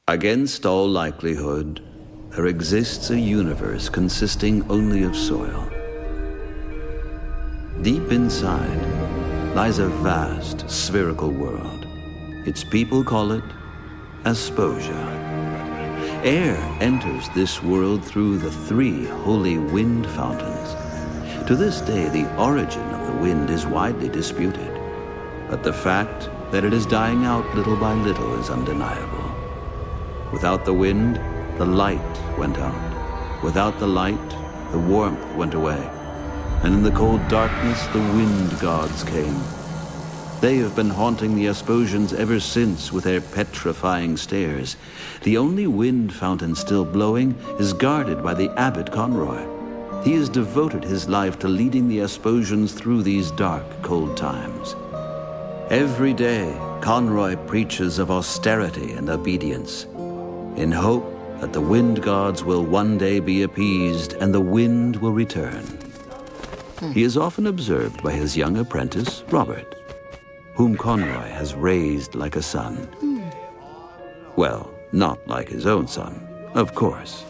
Against all likelihood, there exists a universe consisting only of soil. Deep inside lies a vast spherical world. Its people call it Asposia. Air enters this world through the 3 holy wind fountains. To this day, the origin of the wind is widely disputed, but the fact that it is dying out little by little is undeniable. Without the wind, the light went out. Without the light, the warmth went away. And in the cold darkness, the wind gods came. They have been haunting the Asposians ever since with their petrifying stares. The only wind fountain still blowing is guarded by the abbot Conroy. He has devoted his life to leading the Asposians through these dark, cold times. Every day, Conroy preaches of austerity and obedience, in hope that the wind gods will one day be appeased and the wind will return. He is often observed by his young apprentice, Robert, whom Conroy has raised like a son. Well, not like his own son, of course.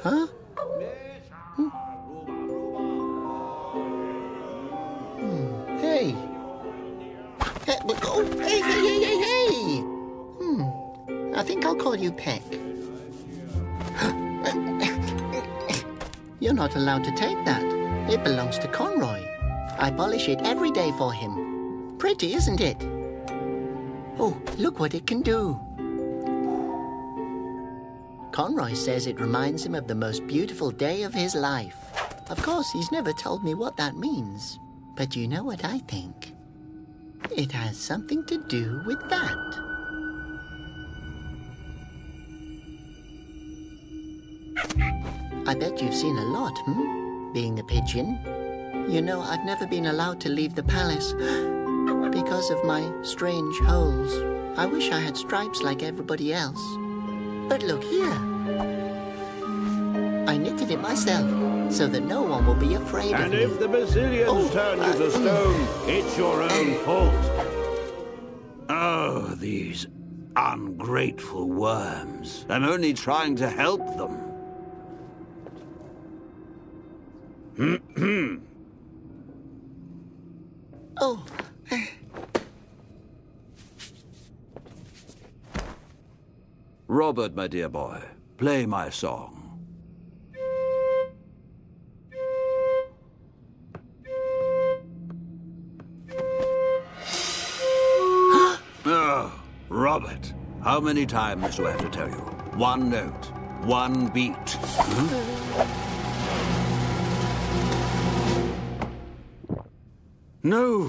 Huh? Hey. Hey, oh, hey. I think I'll call you Peck. You're not allowed to take that. It belongs to Conroy. I polish it every day for him. Pretty, isn't it? Oh, look what it can do. Conroy says it reminds him of the most beautiful day of his life. Of course, he's never told me what that means. But you know what I think? It has something to do with that. I bet you've seen a lot, being a pigeon. You know, I've never been allowed to leave the palace because of my strange holes. I wish I had stripes like everybody else. But look here. I knitted it myself so that no one will be afraid of me. And if the Basilians turn you to stone, it's your own fault. Oh, these ungrateful worms. I'm only trying to help them. Oh. Robert, my dear boy, play my song. Oh, Robert, how many times do I have to tell you? One note, one beat. No!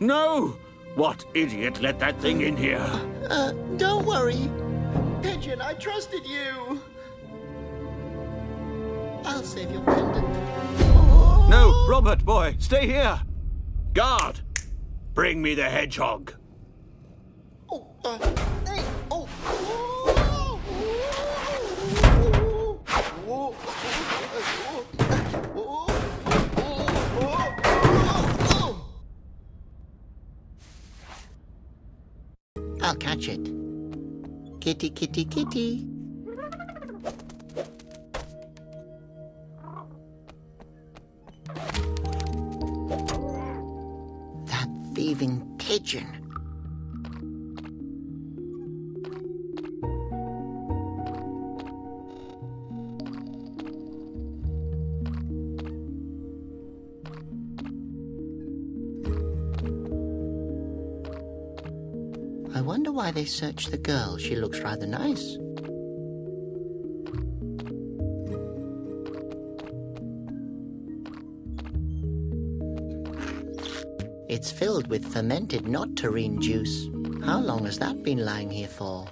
No! What idiot let that thing in here? Don't worry. Pigeon, I trusted you. I'll save your pendant. Oh. No, Robert, boy, stay here. Guard, bring me the hedgehog. Oh, oh. I'll catch it. Kitty, kitty, kitty. That thieving pigeon. I wonder why they searched the girl. She looks rather nice. It's filled with fermented nectarine juice. How long has that been lying here for?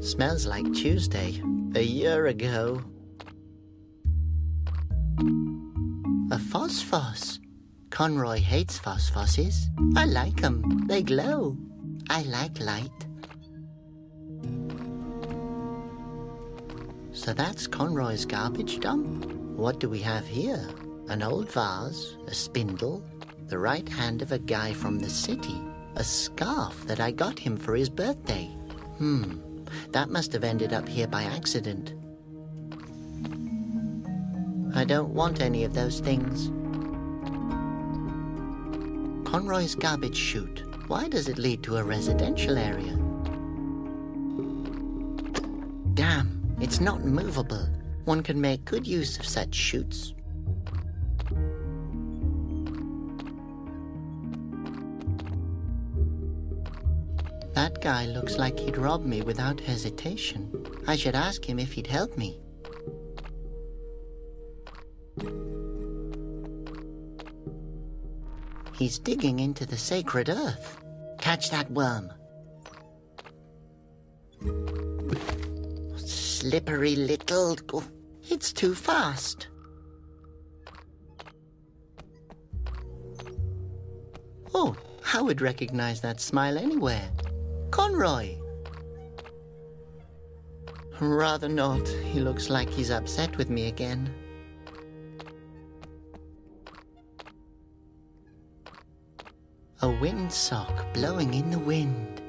Smells like Tuesday, a year ago. A phosphos. Conroy hates phosphoses. I like them. They glow. I like light. So that's Conroy's garbage dump? What do we have here? An old vase, a spindle, the right hand of a guy from the city, a scarf that I got him for his birthday. That must have ended up here by accident. I don't want any of those things. Conroy's garbage chute. Why does it lead to a residential area? Damn, it's not movable. One can make good use of such chutes. That guy looks like he'd rob me without hesitation. I should ask him if he'd help me. He's digging into the sacred earth. Catch that worm. Slippery little... Oh, it's too fast. Oh, I would recognize that smile anywhere. Conroy! Rather not. He looks like he's upset with me again. A windsock blowing in the wind.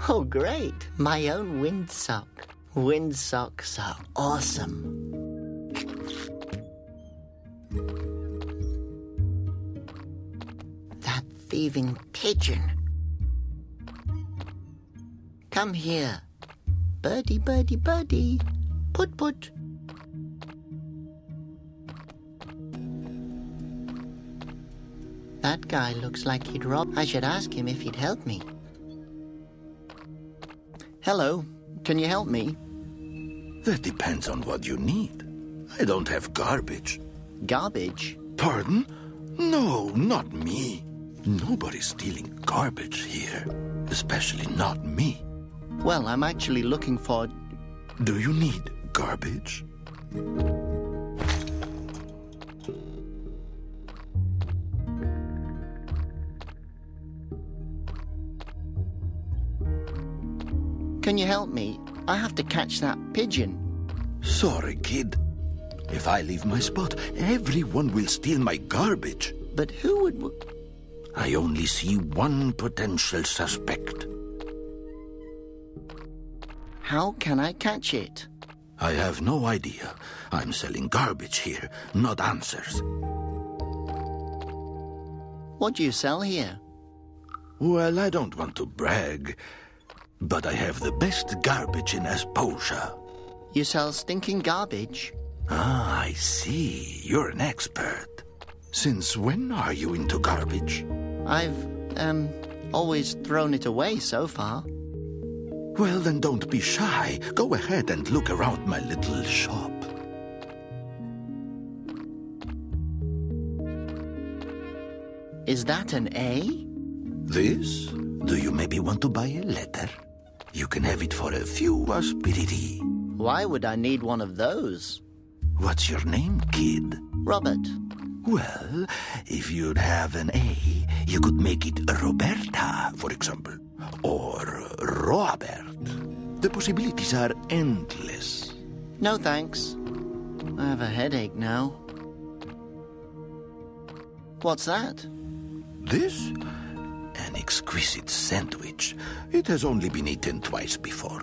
Oh, great! My own windsock. Windsocks are awesome. That thieving pigeon. Come here. Birdie, birdie, birdie. Put, put. That guy looks like he'd rob. I should ask him if he'd help me. Hello, can you help me? That depends on what you need. I don't have garbage. Garbage? Pardon? No, not me. Nobody's stealing garbage here. Especially not me. Well, I'm actually looking for... Do you need garbage? Can you help me? I have to catch that pigeon. Sorry, kid. If I leave my spot, everyone will steal my garbage. But who would... I only see one potential suspect. How can I catch it? I have no idea. I'm selling garbage here, not answers. What do you sell here? Well, I don't want to brag, but I have the best garbage in Asposia. You sell stinking garbage? Ah, I see. You're an expert. Since when are you into garbage? I've, always thrown it away so far. Well, then don't be shy. Go ahead and look around my little shop. Is that an A? This? Do you maybe want to buy a letter? You can have it for a few aspiriti. Why would I need one of those? What's your name, kid? Robert. Well, if you'd have an A, you could make it Roberta, for example. Or Robert. The possibilities are endless. No thanks. I have a headache now. What's that? This? An exquisite sandwich. It has only been eaten twice before.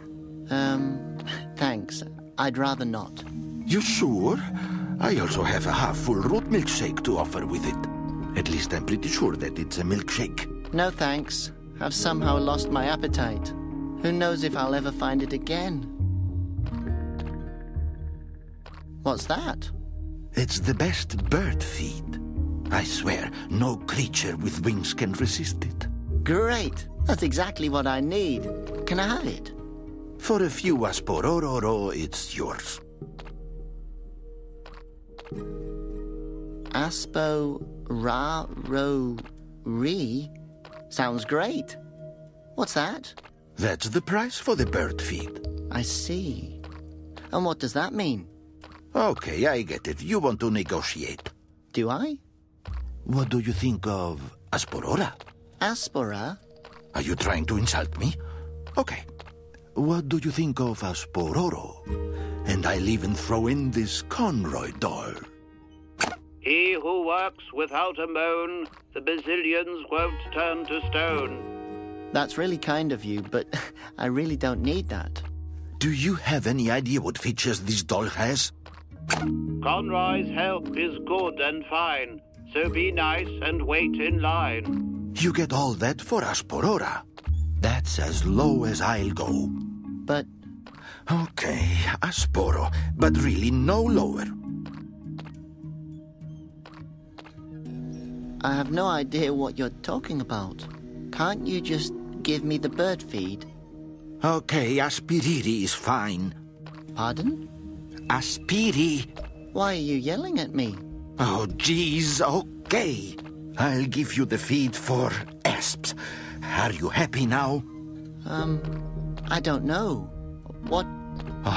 Thanks. I'd rather not. You sure? I also have a half-full root milkshake to offer with it. At least I'm pretty sure that it's a milkshake. No thanks. I've somehow lost my appetite. Who knows if I'll ever find it again? What's that? It's the best bird feed. I swear, no creature with wings can resist it. Great! That's exactly what I need. Can I have it? For a few asporororo, it's yours. Aspo-ra-ro-re? Sounds great. What's that? That's the price for the bird feed. I see. And what does that mean? Okay, I get it. You want to negotiate. Do I? What do you think of Asporora? Aspora? Are you trying to insult me? Okay. what do you think of Aspororo? And I'll even throw in this Conroy doll. He who works without a moan, the bazillions won't turn to stone. That's really kind of you, but I really don't need that. Do you have any idea what features this doll has? Conroy's help is good and fine, so be nice and wait in line. You get all that for Asporora. That's as low as I'll go. But... Okay, Asporo, but really no lower. I have no idea what you're talking about. Can't you just give me the bird feed? Okay, Aspiriri is fine. Pardon? Aspiri. Why are you yelling at me? Oh, geez, okay. I'll give you the feed for asps. Are you happy now? I don't know. What?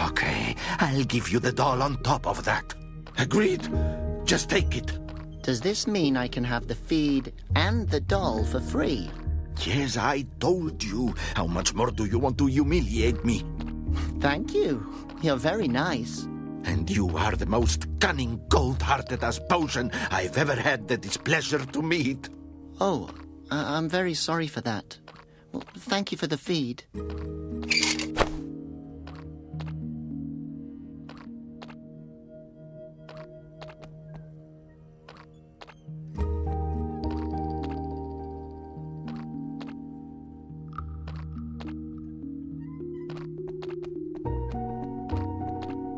Okay, I'll give you the doll on top of that. Agreed. Just take it. Does this mean I can have the feed and the doll for free? Yes, I told you. How much more do you want to humiliate me? Thank you. You're very nice. And you are the most cunning, cold-hearted Asposian I've ever had the displeasure to meet. Oh, I'm very sorry for that. Well, thank you for the feed.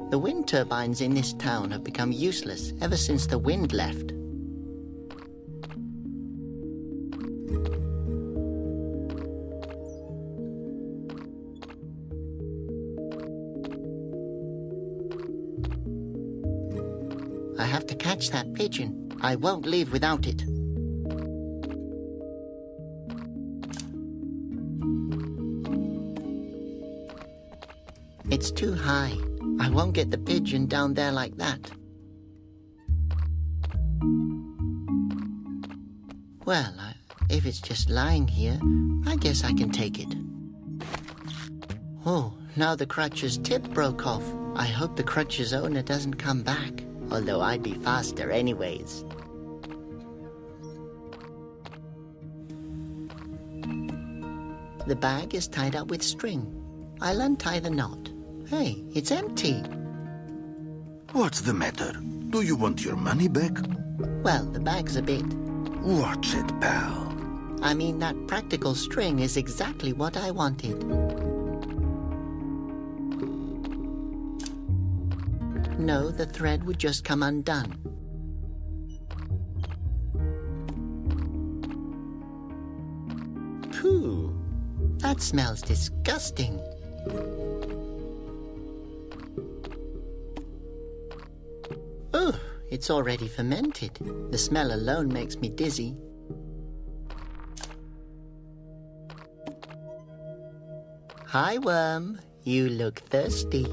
The wind turbines in this town have become useless ever since the wind left. I have to catch that pigeon. I won't leave without it. It's too high. I won't get the pigeon down there like that. Well, if it's just lying here, I guess I can take it. Oh, now the crutch's tip broke off. I hope the crutch's owner doesn't come back, although I'd be faster anyways. The bag is tied up with string. I'll untie the knot. Hey, it's empty. What's the matter? Do you want your money back? Well, the bag's a bit... Watch it, pal. I mean, that practical string is exactly what I wanted. No, the thread would just come undone. Pooh, that smells disgusting. Oh, it's already fermented. The smell alone makes me dizzy. Hi, worm. You look thirsty.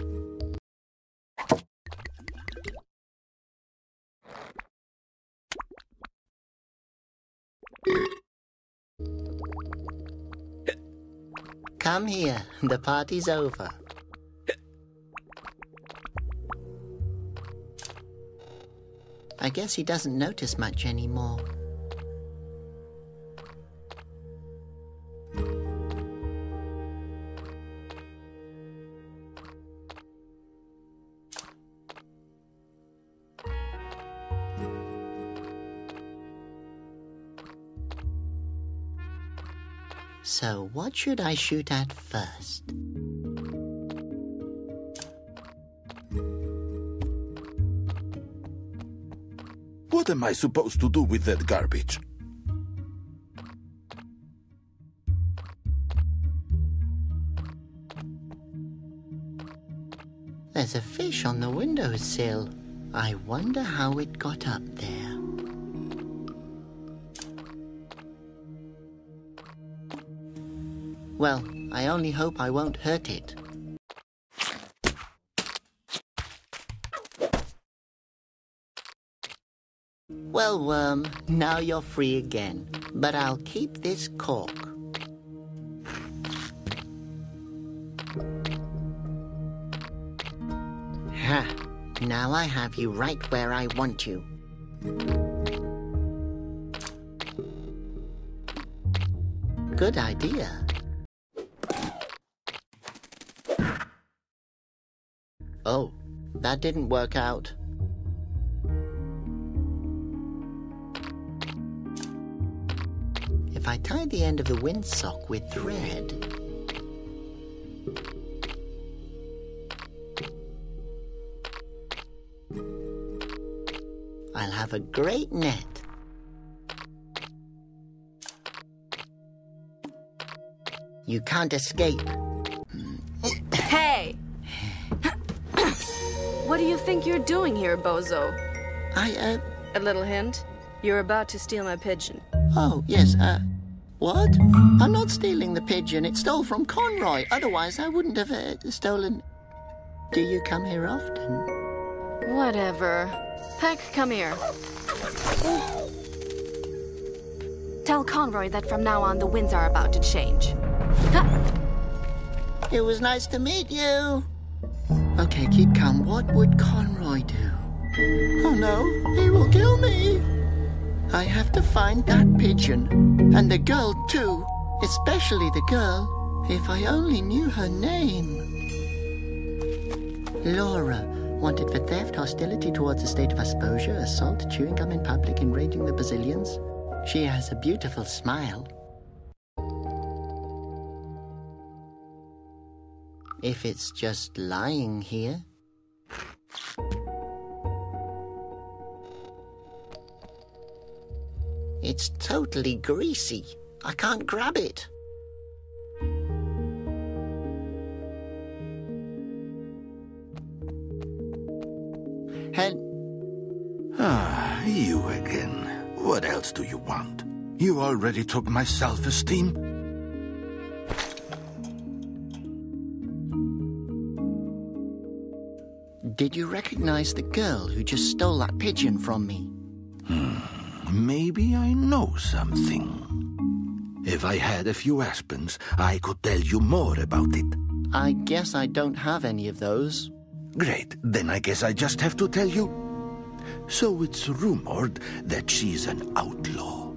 Come here. The party's over. I guess he doesn't notice much anymore. So, what should I shoot at first? What am I supposed to do with that garbage? There's a fish on the windowsill. I wonder how it got up there. Well, I only hope I won't hurt it. Well, worm, now you're free again, but I'll keep this cork. Now I have you right where I want you. Good idea. Oh, that didn't work out. If I tie the end of the windsock with thread... I'll have a great net. You can't escape. Hey! What do you think you're doing here, bozo? A little hint? You're about to steal my pigeon. Oh, yes, what? I'm not stealing the pigeon. It stole from Conroy. Otherwise, I wouldn't have stolen... Do you come here often? Whatever. Peck, come here. Tell Conroy that from now on the winds are about to change. It was nice to meet you. Okay, keep calm. What would Conroy do? Oh no, he will kill me. I have to find that pigeon. And the girl too. Especially the girl. If I only knew her name. Laura. Wanted for theft, hostility towards the state of Asposia, assault, chewing gum in public, enraging the Brazilians. She has a beautiful smile. If it's just lying here. It's totally greasy. I can't grab it. You again. What else do you want? You already took my self-esteem. Did you recognize the girl who just stole that pigeon from me? Maybe I know something. If I had a few aspens, I could tell you more about it. I guess I don't have any of those. Great, then I guess I just have to tell you. So it's rumored that she's an outlaw,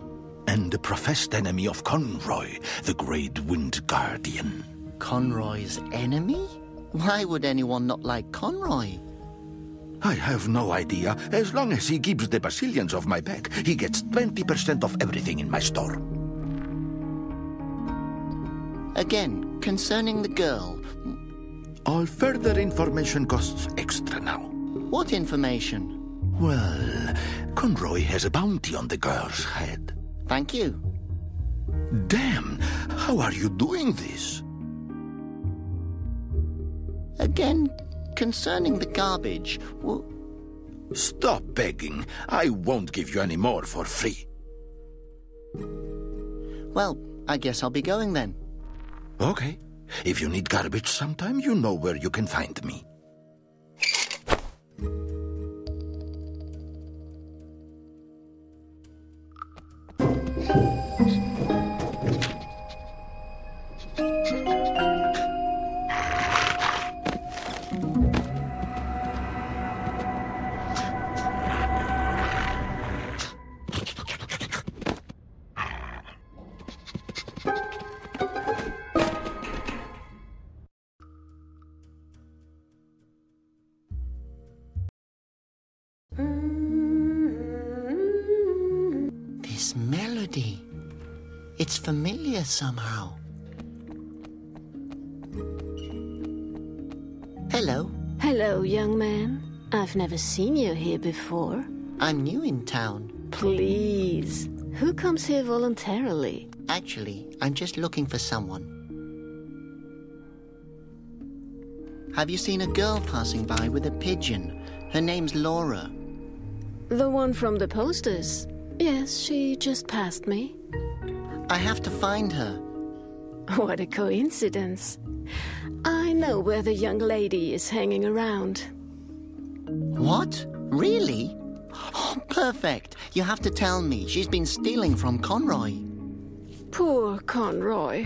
and a professed enemy of Conroy, the Great Wind Guardian. Conroy's enemy? Why would anyone not like Conroy? I have no idea. As long as he keeps the Brazilians off my back, he gets 20% of everything in my store. Again, concerning the girl. All further information costs extra now. What information? Well, Conroy has a bounty on the girl's head. Thank you. Damn, how are you doing this? Again, concerning the garbage, Stop begging. I won't give you any more for free. Well, I guess I'll be going then. Okay. If you need garbage sometime, you know where you can find me. This melody. It's familiar somehow. Hello. Hello, young man. I've never seen you here before. I'm new in town. Please. Who comes here voluntarily? Actually, I'm just looking for someone. Have you seen a girl passing by with a pigeon? Her name's Laura. The one from the posters. Yes, she just passed me. I have to find her. What a coincidence. I know where the young lady is hanging around. What? Really? Oh, perfect. You have to tell me. She's been stealing from Conroy. Poor Conroy.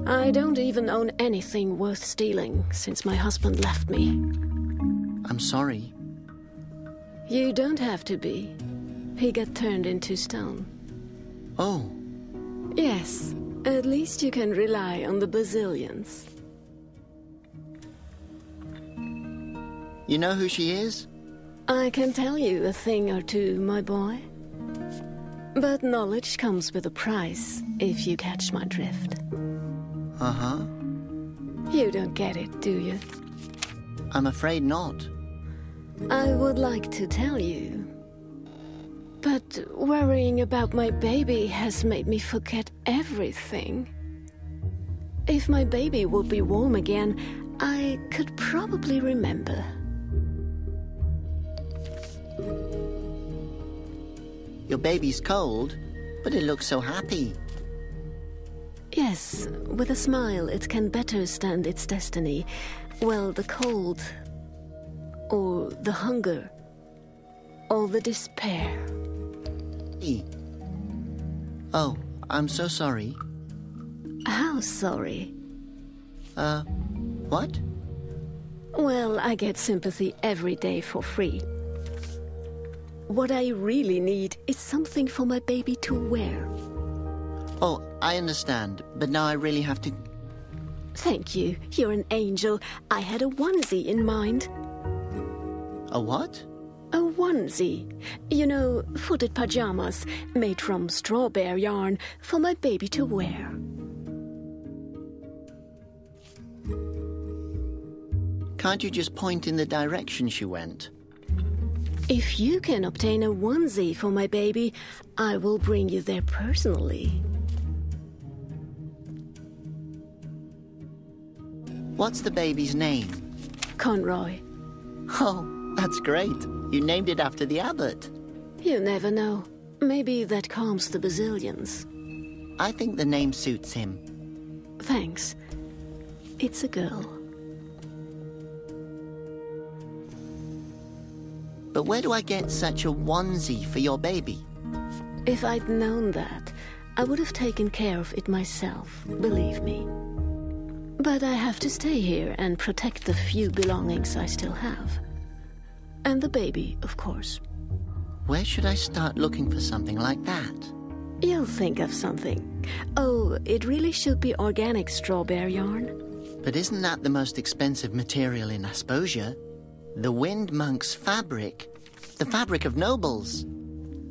I don't even own anything worth stealing since my husband left me. I'm sorry. You don't have to be. He got turned into stone. Oh. Yes, at least you can rely on the Basilians. You know who she is? I can tell you a thing or two, my boy. But knowledge comes with a price, if you catch my drift. Uh-huh. You don't get it, do you? I'm afraid not. I would like to tell you. But worrying about my baby has made me forget everything. If my baby would be warm again, I could probably remember. Your baby's cold, but it looks so happy. Yes, with a smile it can better stand its destiny. Well, the cold, or the hunger, or the despair. Oh, I'm so sorry. How sorry? What? Well, I get sympathy every day for free. What I really need is something for my baby to wear. Oh, I understand, but now I really have to... Thank you, you're an angel. I had a onesie in mind. A what? A onesie. You know, footed pajamas made from strawberry yarn for my baby to wear. Can't you just point in the direction she went? If you can obtain a onesie for my baby, I will bring you there personally. What's the baby's name? Conroy. Oh, that's great. You named it after the abbot. You never know. Maybe that calms the Basilians. I think the name suits him. Thanks. It's a girl. But where do I get such a onesie for your baby? If I'd known that, I would have taken care of it myself, believe me. But I have to stay here and protect the few belongings I still have. And the baby, of course. Where should I start looking for something like that? You'll think of something. Oh, it really should be organic strawberry yarn. But isn't that the most expensive material in Asposia? The Wind Monk's fabric. The fabric of nobles.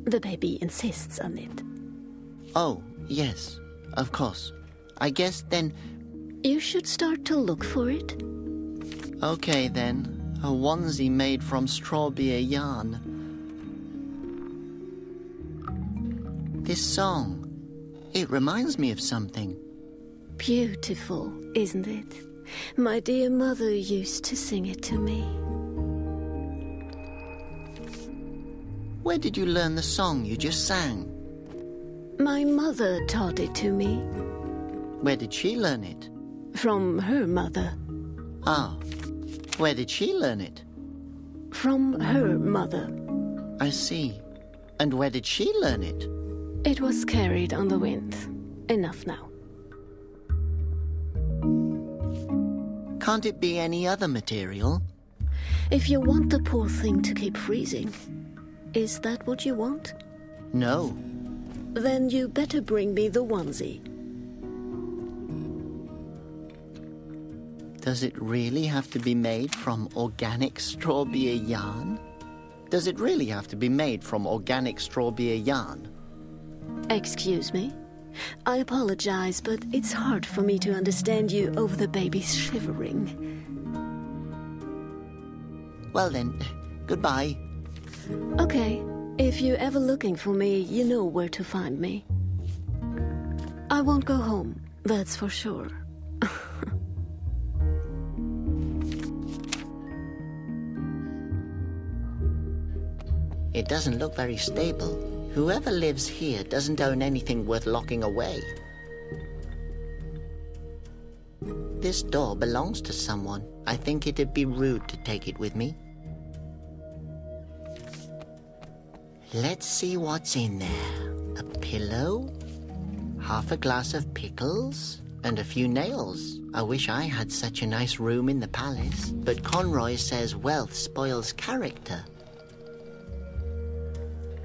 The baby insists on it. Oh, yes, of course. I guess then... You should start to look for it. Okay, then. A onesie made from strawberry yarn. This song, it reminds me of something. Beautiful, isn't it? My dear mother used to sing it to me. Where did you learn the song you just sang? My mother taught it to me. Where did she learn it? From her mother. Ah, where did she learn it? From her mother. I see. And where did she learn it? It was carried on the wind. Enough now. Can't it be any other material? If you want the poor thing to keep freezing, is that what you want? No. Then you better bring me the onesie. Does it really have to be made from organic strawberry yarn? Does it really have to be made from organic strawberry yarn? Excuse me? I apologize, but it's hard for me to understand you over the baby's shivering. Well then, goodbye. Okay, if you're ever looking for me, you know where to find me. I won't go home, that's for sure. It doesn't look very stable. Whoever lives here doesn't own anything worth locking away. This door belongs to someone. I think it'd be rude to take it with me. Let's see what's in there. A pillow, half a glass of pickles, And a few nails. I wish I had such a nice room in the palace. But Conroy says wealth spoils character.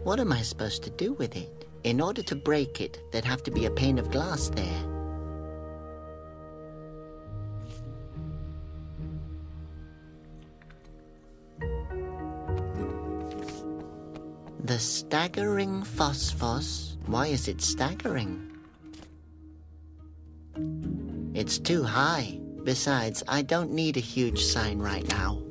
What am I supposed to do with it? In order to break it, there'd have to be a pane of glass there. The staggering phosphos. Why is it staggering? It's too high. Besides, I don't need a huge sign right now.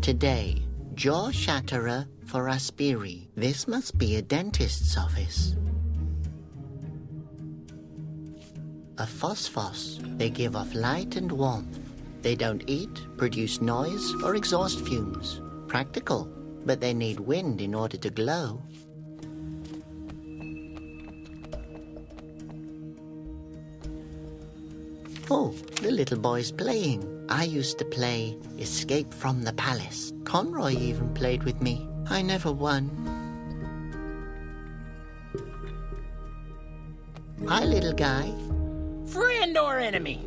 Today, jaw shatterer for Aspiri. This must be a dentist's office. A phosphos. They give off light and warmth. They don't eat, produce noise, or exhaust fumes. Practical, but they need wind in order to glow. Oh, the little boy's playing. I used to play Escape from the Palace. Conroy even played with me. I never won. Hi, little guy. Friend or enemy?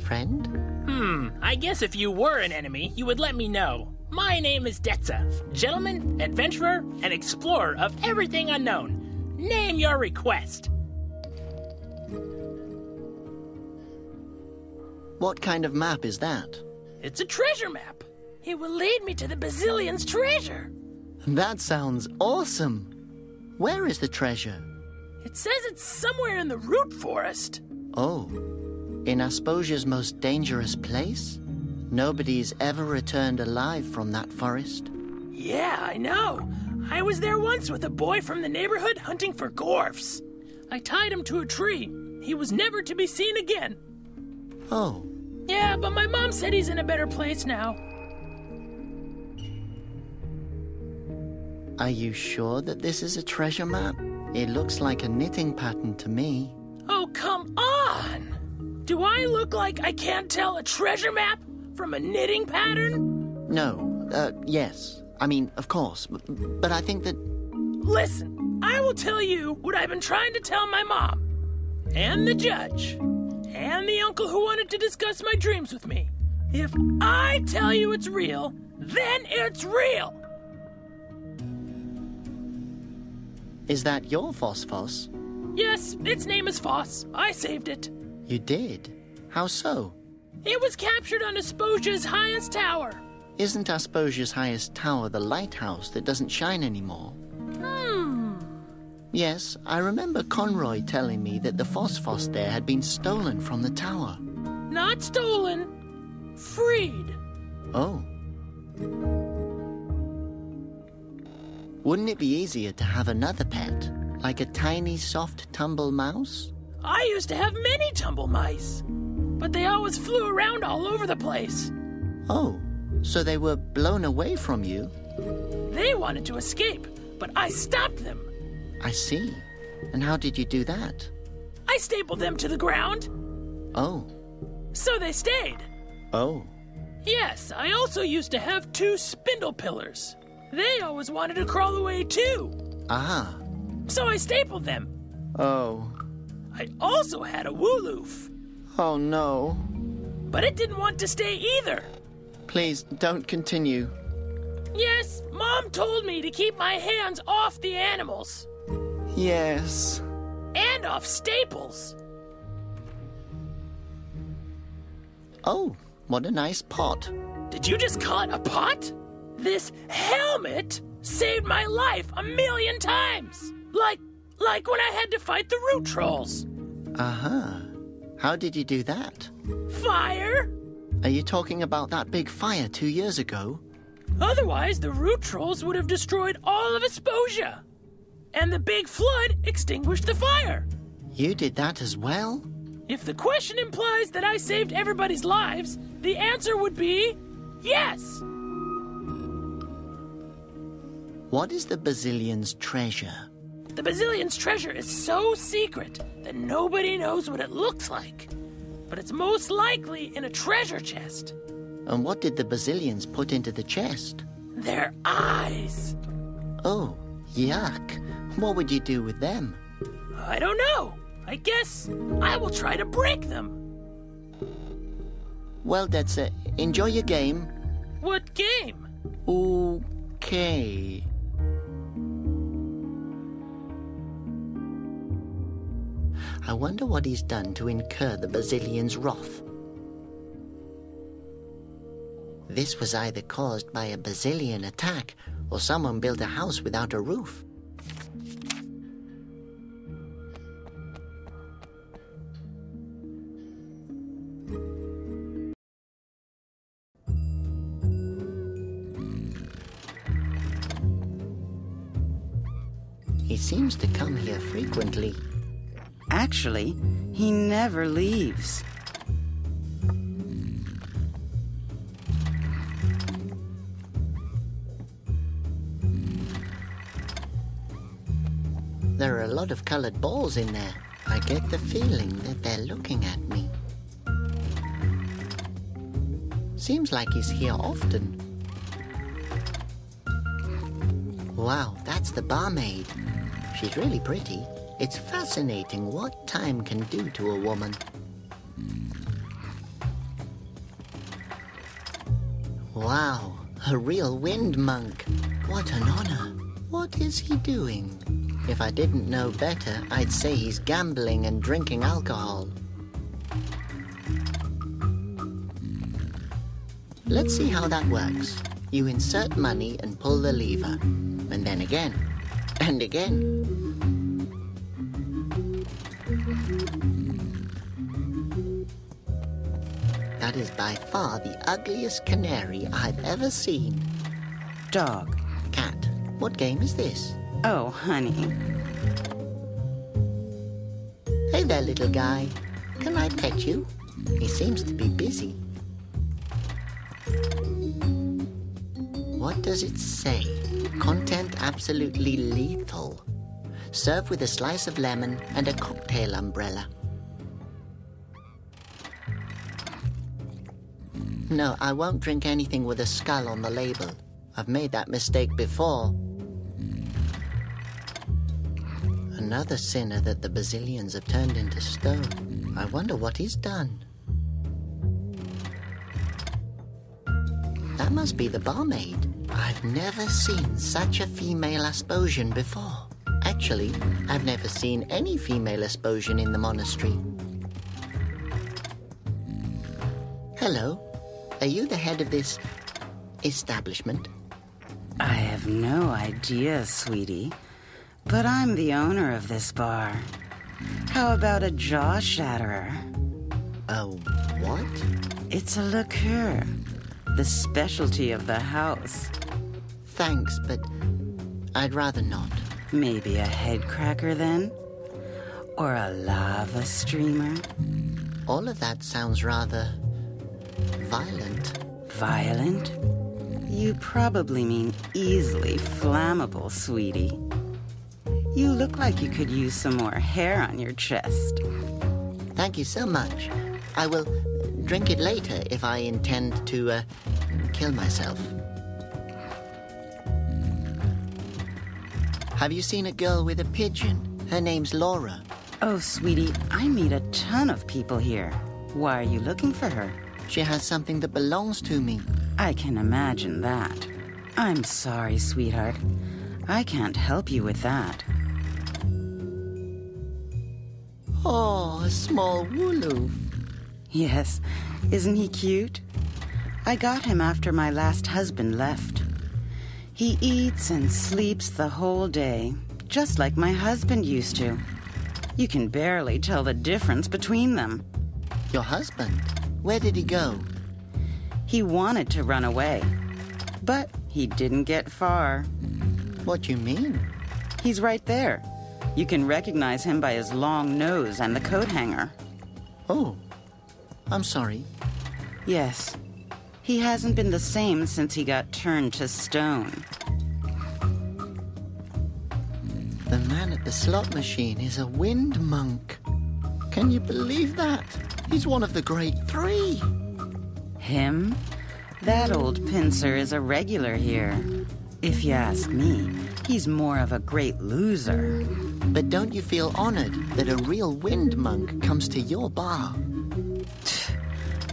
Friend? I guess if you were an enemy, you would let me know. My name is Detza. Gentleman, adventurer, and explorer of everything unknown. Name your request. What kind of map is that? It's a treasure map. It will lead me to the Bazillion's treasure. That sounds awesome. Where is the treasure? It says it's somewhere in the root forest. Oh, in Asposia's most dangerous place? Nobody's ever returned alive from that forest. Yeah, I know. I was there once with a boy from the neighborhood hunting for gorfs. I tied him to a tree. He was never to be seen again. Oh. Yeah, but my mom said he's in a better place now. Are you sure that this is a treasure map? It looks like a knitting pattern to me. Oh, come on! Do I look like I can't tell a treasure map from a knitting pattern? No, yes. I mean, of course. But I think that... Listen, I will tell you what I've been trying to tell my mom. And the judge. And the uncle who wanted to discuss my dreams with me. If I tell you it's real, then it's real! Is that your phosphos? Yes, its name is Foss. I saved it. You did? How so? It was captured on Asposia's highest tower. Isn't Asposia's highest tower the lighthouse that doesn't shine anymore? Yes, I remember Conroy telling me that the phosphos there had been stolen from the tower. Not stolen. Freed. Oh. Wouldn't it be easier to have another pet? Like a tiny, soft tumble mouse? I used to have many tumble mice. But they always flew around all over the place. Oh, so they were blown away from you? They wanted to escape, but I stopped them. I see. And how did you do that? I stapled them to the ground. Oh. So they stayed. Oh. Yes, I also used to have 2 spindle pillars. They always wanted to crawl away too. Ah. So I stapled them. Oh. I also had a wooloof. Oh no. But it didn't want to stay either. Please, don't continue. Yes, Mom told me to keep my hands off the animals. Yes. And off staples. Oh, what a nice pot. Did you just call it a pot? This helmet saved my life 1,000,000 times. Like when I had to fight the root trolls. Uh-huh. How did you do that? Fire? Are you talking about that big fire 2 years ago? Otherwise, the root trolls would have destroyed all of Asposia. And the big flood extinguished the fire. You did that as well? If the question implies that I saved everybody's lives, the answer would be yes. What is the Bazillion's treasure? The Bazillion's treasure is so secret that nobody knows what it looks like. But it's most likely in a treasure chest. And what did the Bazillions put into the chest? Their eyes. Oh, yuck. What would you do with them? I don't know. I guess I will try to break them. Well, that's it. Enjoy your game. What game? Okay. I wonder what he's done to incur the Basilian's wrath. This was either caused by a Basilian attack, or someone built a house without a roof. He seems to come here frequently. Actually, he never leaves. There are a lot of colored balls in there. I get the feeling that they're looking at me. Seems like he's here often. Wow, that's the barmaid. She's really pretty. It's fascinating what time can do to a woman. Wow, a real wind monk. What an honor. What is he doing? If I didn't know better, I'd say he's gambling and drinking alcohol. Let's see how that works. You insert money and pull the lever. And then again. And again. That is by far the ugliest canary I've ever seen. Dog. Cat. What game is this? Oh, honey. Hey there, little guy. Can I pet you? He seems to be busy. What does it say? Content absolutely lethal. Serve with a slice of lemon and a cocktail umbrella. No, I won't drink anything with a skull on the label. I've made that mistake before. Another sinner that the Basilians have turned into stone. I wonder what he's done. That must be the barmaid. I've never seen such a female Asposian before. Actually, I've never seen any female Asposian in the monastery. Hello. Are you the head of this establishment? I have no idea, sweetie. But I'm the owner of this bar. How about a jaw shatterer? A what? It's a liqueur. The specialty of the house. Thanks, but I'd rather not. Maybe a head cracker then? Or a lava streamer? All of that sounds rather violent. Violent? You probably mean easily flammable, sweetie. You look like you could use some more hair on your chest. Thank you so much. I will drink it later if I intend to kill myself. Have you seen a girl with a pigeon? Her name's Laura. Oh, sweetie, I meet a ton of people here. Why are you looking for her? She has something that belongs to me. I can imagine that. I'm sorry, sweetheart. I can't help you with that. Oh, a small wooloo. Yes, isn't he cute? I got him after my last husband left. He eats and sleeps the whole day, just like my husband used to. You can barely tell the difference between them. Your husband? Where did he go? He wanted to run away, but he didn't get far. What do you mean? He's right there. You can recognize him by his long nose and the coat hanger. Oh, I'm sorry. Yes. He hasn't been the same since he got turned to stone. The man at the slot machine is a wind monk. Can you believe that? He's one of the great three. Him? That old pincer is a regular here. If you ask me, he's more of a great loser. But don't you feel honored that a real wind monk comes to your bar?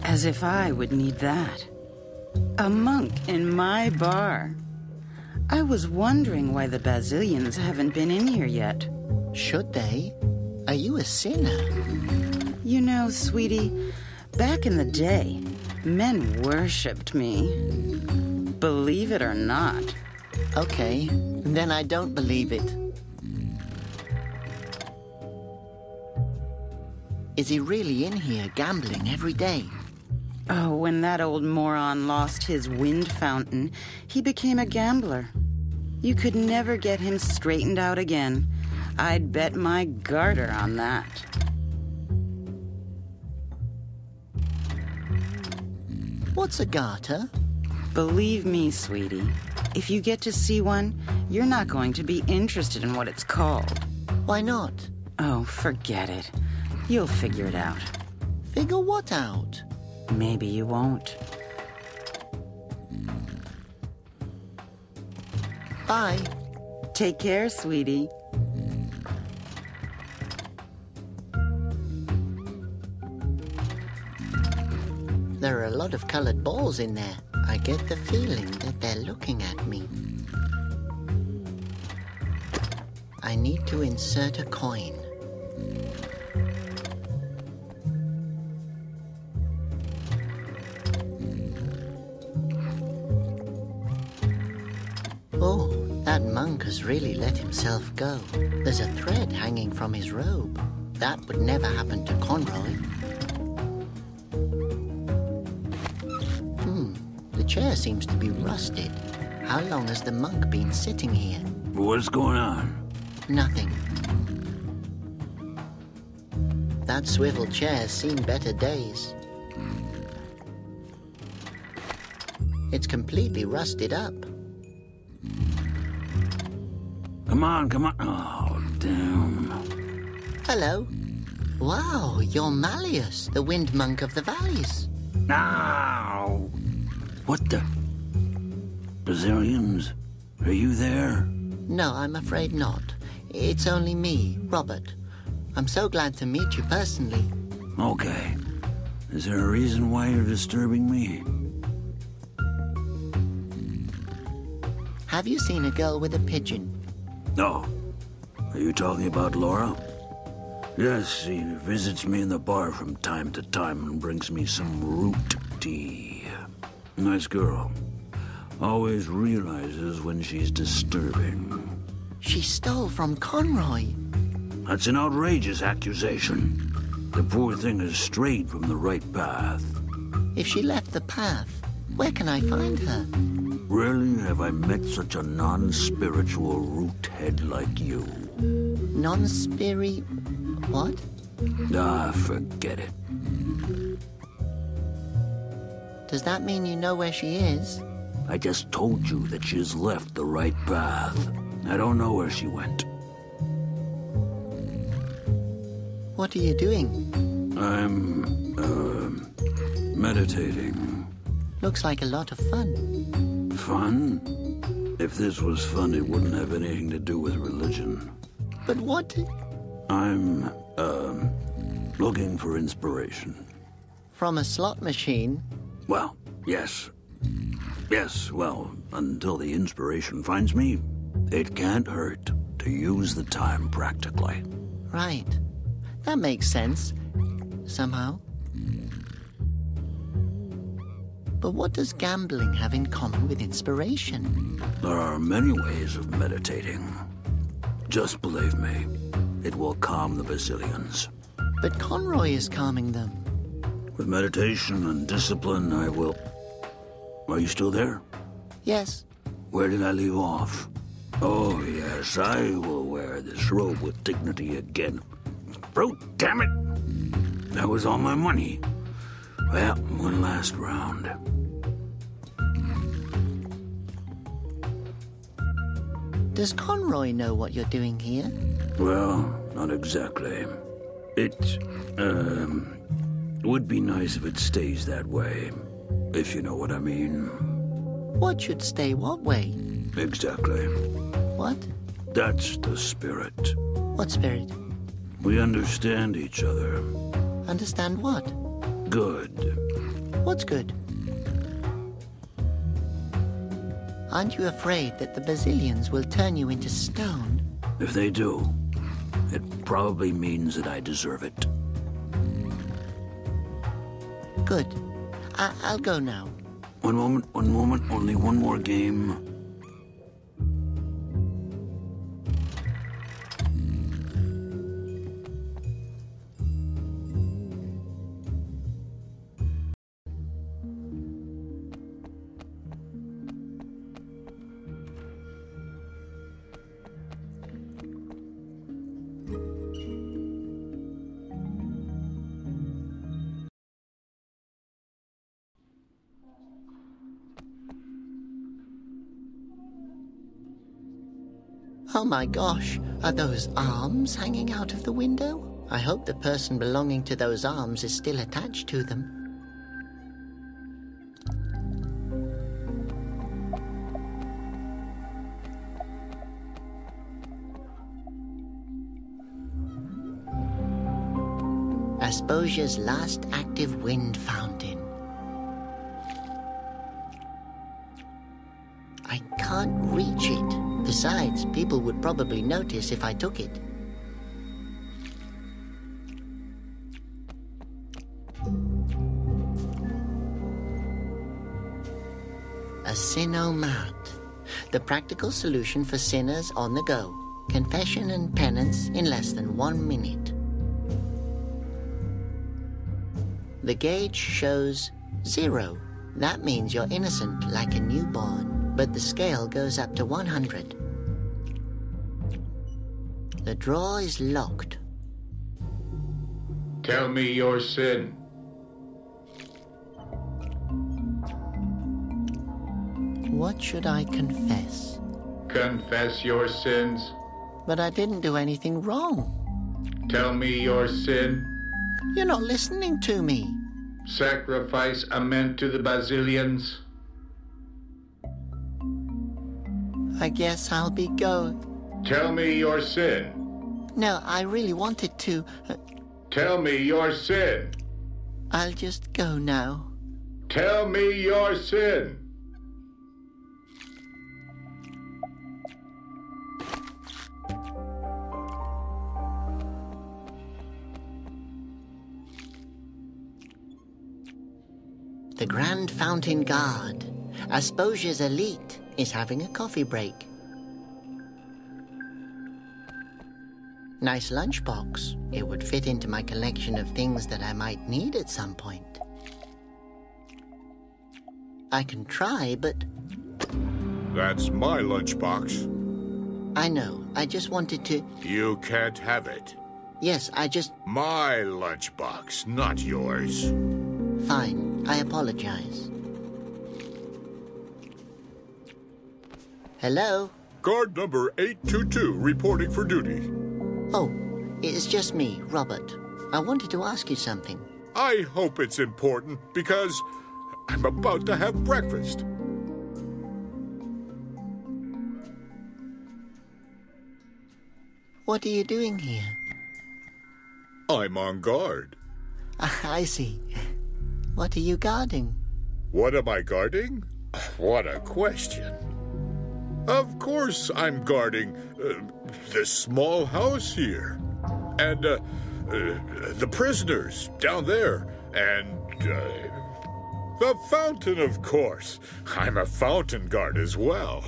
As if I would need that. A monk in my bar. I was wondering why the Basilians haven't been in here yet. Should they? Are you a sinner? You know, sweetie, back in the day, men worshipped me. Believe it or not. Okay, then I don't believe it. Is he really in here gambling every day? Oh, when that old moron lost his wind fountain, he became a gambler. You could never get him straightened out again. I'd bet my garter on that. What's a garter? Believe me, sweetie, if you get to see one, you're not going to be interested in what it's called. Why not? Oh, forget it. You'll figure it out. Figure what out? Maybe you won't. Bye. Take care, sweetie. There are a lot of colored balls in there. I get the feeling that they're looking at me. I need to insert a coin. Oh, that monk has really let himself go. There's a thread hanging from his robe. That would never happen to Conroy. The chair seems to be rusted. How long has the monk been sitting here? What's going on? Nothing. That swivel chair's seen better days. It's completely rusted up. Come on, come on. Oh, damn. Hello. Wow, you're Malleus, the wind monk of the valleys. Now. What the? Basilians? Are you there? No, I'm afraid not. It's only me, Robert. I'm so glad to meet you personally. Okay. Is there a reason why you're disturbing me? Have you seen a girl with a pigeon? No. Are you talking about Laura? Yes, she visits me in the bar from time to time and brings me some root tea. Nice girl. Always realizes when she's disturbing. She stole from Conroy. That's an outrageous accusation. The poor thing has strayed from the right path. If she left the path, where can I find her? Rarely have I met such a non-spiritual root head like you. Non-spiri... what? Ah, forget it. Does that mean you know where she is? I just told you that she's left the right path. I don't know where she went. What are you doing? I'm, meditating. Looks like a lot of fun. Fun? If this was fun, it wouldn't have anything to do with religion. But what? I'm, looking for inspiration. From a slot machine? Well, yes. Yes, well, until the inspiration finds me, it can't hurt to use the time practically. Right. That makes sense. Somehow. But what does gambling have in common with inspiration? There are many ways of meditating. Just believe me, it will calm the Basilians. But Conroy is calming them. With meditation and discipline, I will... Are you still there? Yes. Where did I leave off? Oh, yes, I will wear this robe with dignity again. Bro, damn it! That was all my money. Well, one last round. Does Conroy know what you're doing here? Well, not exactly. It, would be nice if it stays that way, if you know what I mean. What should stay what way? Exactly. What? That's the spirit. What spirit? We understand each other. Understand what? Good. What's good? Aren't you afraid that the Basilians will turn you into stone? If they do, it probably means that I deserve it. Good. I'll go now. One moment, only one more game. Oh my gosh, are those arms hanging out of the window? I hope the person belonging to those arms is still attached to them. Asposia's last active wind fountain. I can't reach it. Besides, people would probably notice if I took it. A Sinomat. The practical solution for sinners on the go. Confession and penance in less than 1 minute. The gauge shows 0. That means you're innocent like a newborn. But the scale goes up to 100. The drawer is locked. Tell me your sin. What should I confess? Confess your sins. But I didn't do anything wrong. Tell me your sin. You're not listening to me. Sacrifice a man to the Basilians. I guess I'll be going. Tell me your sin. No, I really wanted to. Tell me your sin. I'll just go now. Tell me your sin. The Grand Fountain Guard, Asposia's elite, is having a coffee break. Nice lunchbox. It would fit into my collection of things that I might need at some point. I can try, but... That's my lunchbox. I know. I just wanted to... You can't have it. Yes, I just... My lunchbox, not yours. Fine. I apologize. Hello? Guard number 822 reporting for duty. Oh, it's just me, Robert. I wanted to ask you something. I hope it's important because I'm about to have breakfast. What are you doing here? I'm on guard. I see. What are you guarding? What am I guarding? What a question. Of course I'm guarding this small house here. And the prisoners down there. And the fountain, of course. I'm a fountain guard as well.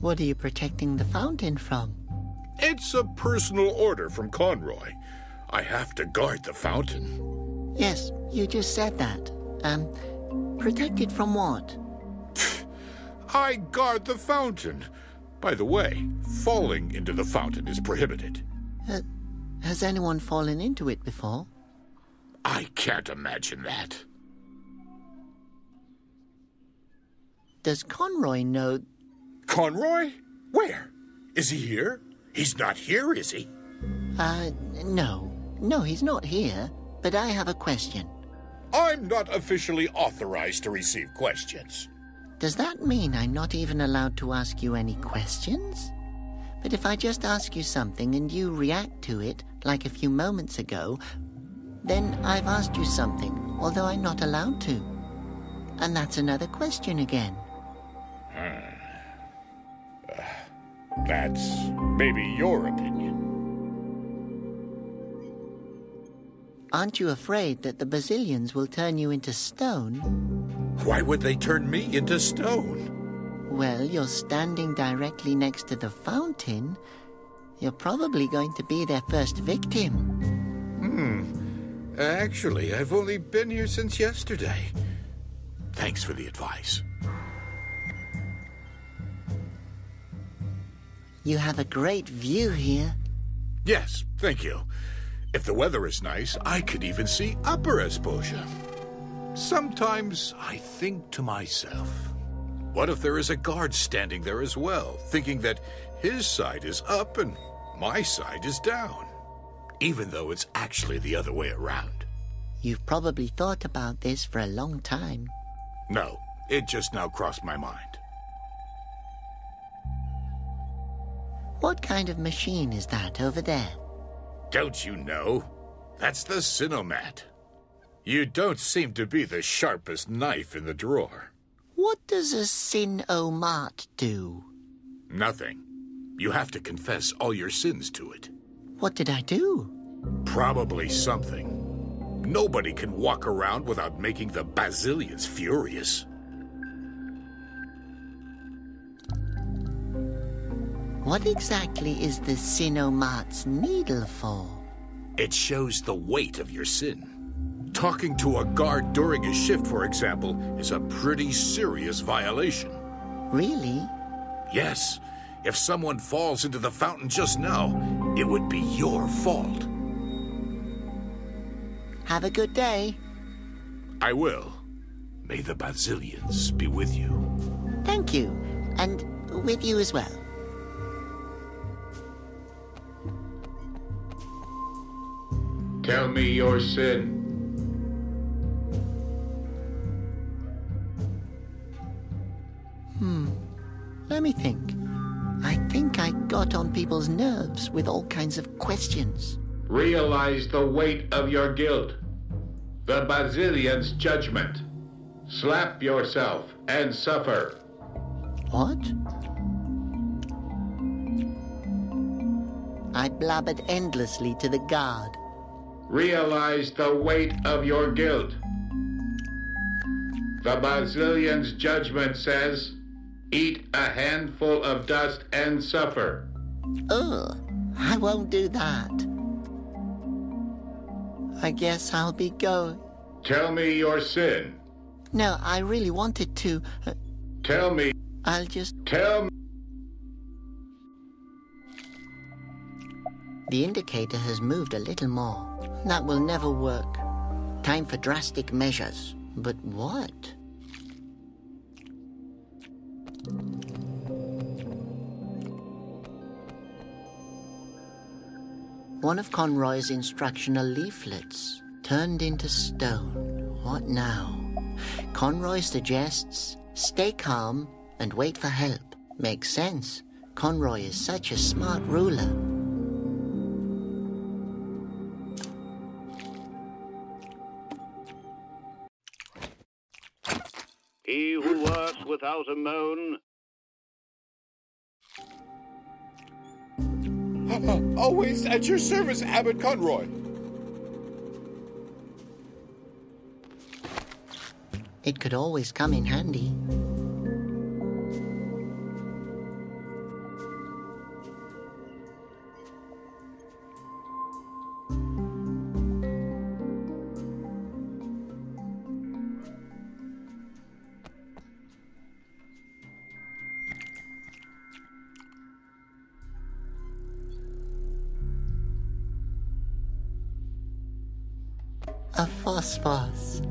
What are you protecting the fountain from? It's a personal order from Conroy. I have to guard the fountain. Yes, you just said that. Protected from what? I guard the fountain. By the way, falling into the fountain is prohibited. Has anyone fallen into it before? I can't imagine that. Does Conroy know... Conroy? Where? Is he here? He's not here, is he? No. No, he's not here. But I have a question. I'm not officially authorized to receive questions. Does that mean I'm not even allowed to ask you any questions? But if I just ask you something and you react to it, like a few moments ago, then I've asked you something, although I'm not allowed to. And that's another question again. That's maybe your opinion. Aren't you afraid that the Basilians will turn you into stone? Why would they turn me into stone? Well, you're standing directly next to the fountain. You're probably going to be their first victim. Actually, I've only been here since yesterday. Thanks for the advice. You have a great view here. Yes, thank you. If the weather is nice, I could even see Upper Asposia. Sometimes I think to myself, what if there is a guard standing there as well, thinking that his side is up and my side is down, even though it's actually the other way around? You've probably thought about this for a long time. No, it just now crossed my mind. What kind of machine is that over there? Don't you know? That's the Sinomat. You don't seem to be the sharpest knife in the drawer. What does a Sinomat do? Nothing. You have to confess all your sins to it. What did I do? Probably something. Nobody can walk around without making the Basilians furious. What exactly is the Sinomat's needle for? It shows the weight of your sin. Talking to a guard during his shift, for example, is a pretty serious violation. Really? Yes. If someone falls into the fountain just now, it would be your fault. Have a good day. I will. May the Basilians be with you. Thank you. And with you as well. Tell me your sin. Let me think. I think I got on people's nerves with all kinds of questions. Realize the weight of your guilt. The Basilian's judgment. Slap yourself and suffer. What? I blabbered endlessly to the guard. Realize the weight of your guilt. The Basilian's judgment says, eat a handful of dust and suffer. Ugh, I won't do that. I guess I'll be going. Tell me your sin. No, I really wanted to. Tell me. I'll just... Tell me. The indicator has moved a little more. That will never work. Time for drastic measures. But what? One of Conroy's instructional leaflets turned into stone. What now? Conroy suggests, stay calm and wait for help. Makes sense. Conroy is such a smart ruler. He who works without a moan. Always at your service, Abbot Conroy. It could always come in handy. A phosphorus.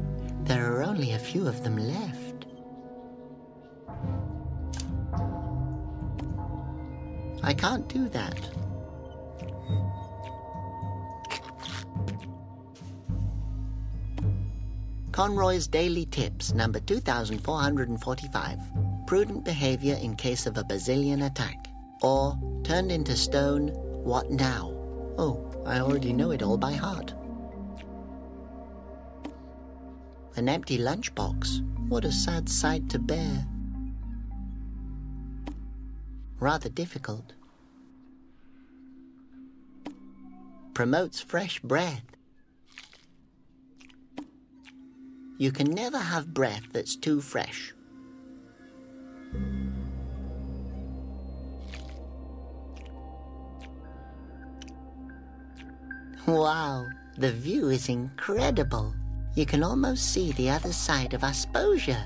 There are only a few of them left. I can't do that. Conroy's Daily Tips, number 2445. Prudent behavior in case of a Basilian attack. Or Turned into stone, what now? Oh, I already know it all by heart. An empty lunchbox. What a sad sight to bear. Rather difficult. Promotes fresh breath. You can never have breath that's too fresh. Wow, the view is incredible. You can almost see the other side of Asposia.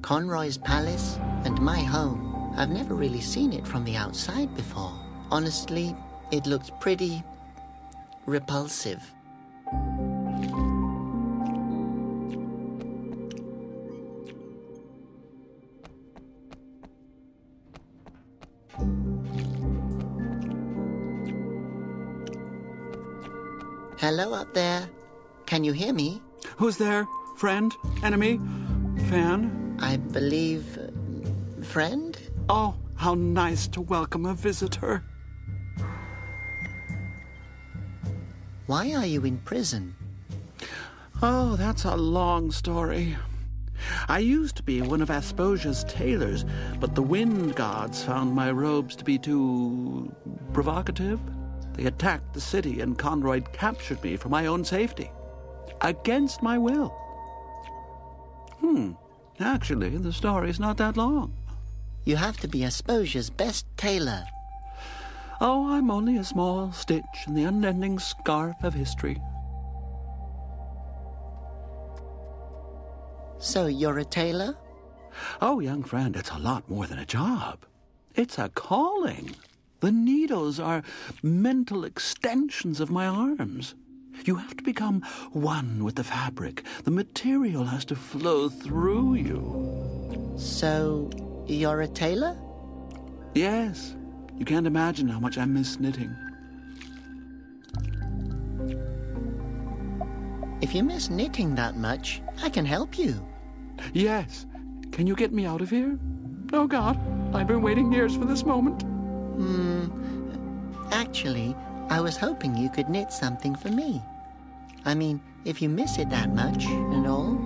Conroy's palace and my home. I've never really seen it from the outside before. Honestly, it looks pretty repulsive. Hello up there. Can you hear me? Who's there? Friend? Enemy? Fan? I believe... friend? Oh, how nice to welcome a visitor. Why are you in prison? Oh, that's a long story. I used to be one of Asposia's tailors, but the wind gods found my robes to be too provocative. They attacked the city, and Conroy captured me for my own safety. Against my will. Actually, the story's not that long. You have to be Asposia's best tailor. Oh, I'm only a small stitch in the unending scarf of history. So you're a tailor? Oh, young friend, it's a lot more than a job. It's a calling. The needles are mental extensions of my arms. You have to become one with the fabric. The material has to flow through you. So, you're a tailor? Yes. You can't imagine how much I miss knitting. If you miss knitting that much, I can help you. Yes. Can you get me out of here? Oh, God. I've been waiting years for this moment. Actually, I was hoping you could knit something for me. I mean, if you miss it that much and all.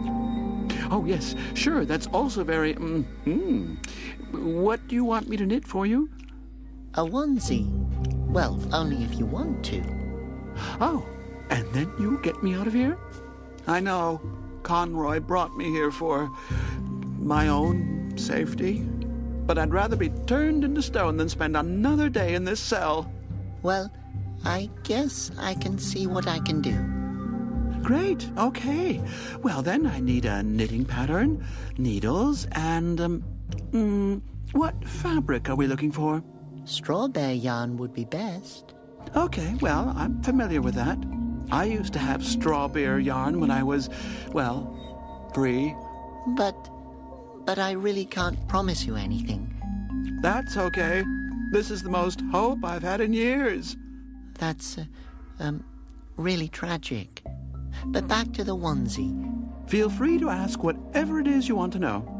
Oh, yes, sure. That's also very... What do you want me to knit for you? A onesie. Well, only if you want to. Oh, and then you get me out of here? I know. Conroy brought me here for my own safety. But I'd rather be turned into stone than spend another day in this cell. Well, I guess I can see what I can do. Great, okay. Well, then I need a knitting pattern, needles, and, what fabric are we looking for? Strawberry yarn would be best. Okay, well, I'm familiar with that. I used to have strawberry yarn when I was, 3. But I really can't promise you anything. That's okay. This is the most hope I've had in years. That's, really tragic. But back to the onesie. Feel free to ask whatever it is you want to know.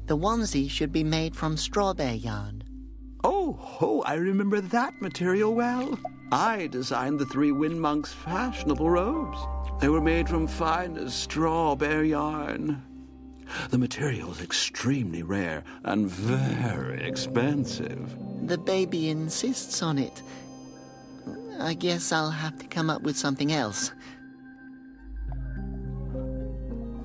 The onesie should be made from strawberry yarn. Oh, I remember that material well. I designed the 3 Wind Monks' fashionable robes. They were made from finest strawberry yarn. The material is extremely rare and very expensive. The baby insists on it. I guess I'll have to come up with something else.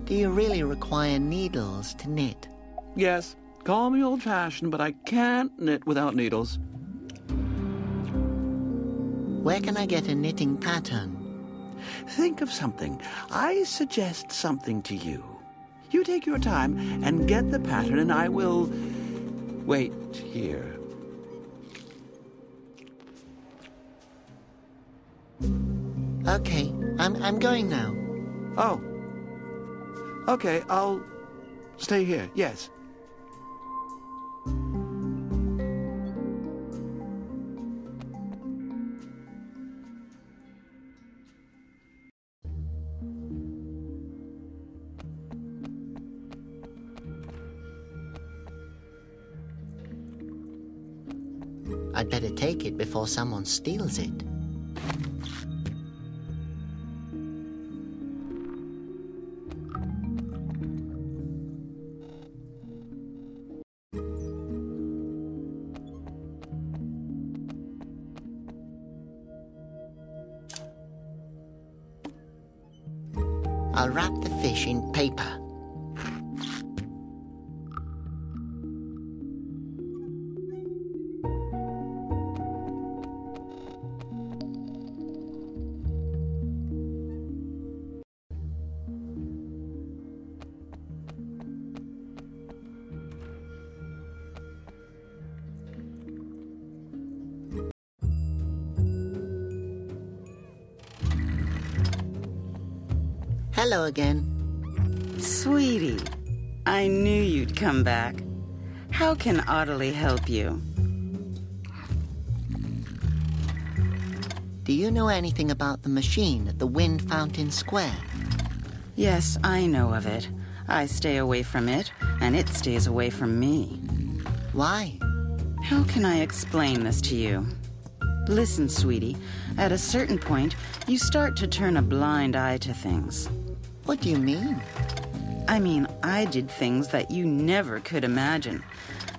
Do you really require needles to knit? Yes, call me old-fashioned, but I can't knit without needles. Where can I get a knitting pattern? Think of something. I suggest something to you. You take your time and get the pattern, and I will wait here. Okay, I'm going now. Oh. Okay, I'll stay here, yes. I'd better take it before someone steals it. I'll wrap the fish in paper. Hello again. Sweetie, I knew you'd come back. How can Ottilie help you? Do you know anything about the machine at the Wind Fountain Square? Yes, I know of it. I stay away from it, and it stays away from me. Why? How can I explain this to you? Listen, sweetie, at a certain point, you start to turn a blind eye to things. What do you mean? I mean, I did things that you never could imagine,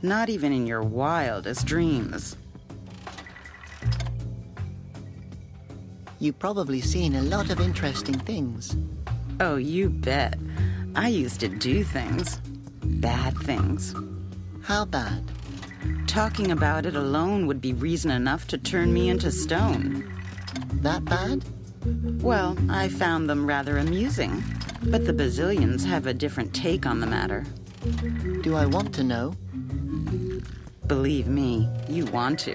not even in your wildest dreams. You've probably seen a lot of interesting things. Oh, you bet. I used to do things. Bad things. How bad? Talking about it alone would be reason enough to turn me into stone. That bad? Well, I found them rather amusing, but the Bazillions have a different take on the matter. Do I want to know? Believe me, you want to.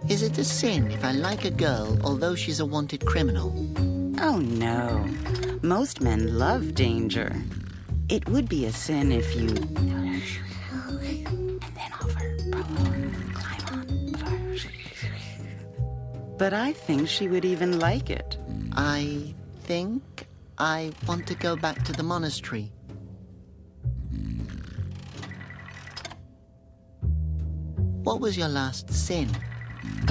Is it a sin if I like a girl, although she's a wanted criminal? Oh, no. Most men love danger. It would be a sin if you... But I think she would even like it. I think I want to go back to the monastery. What was your last sin?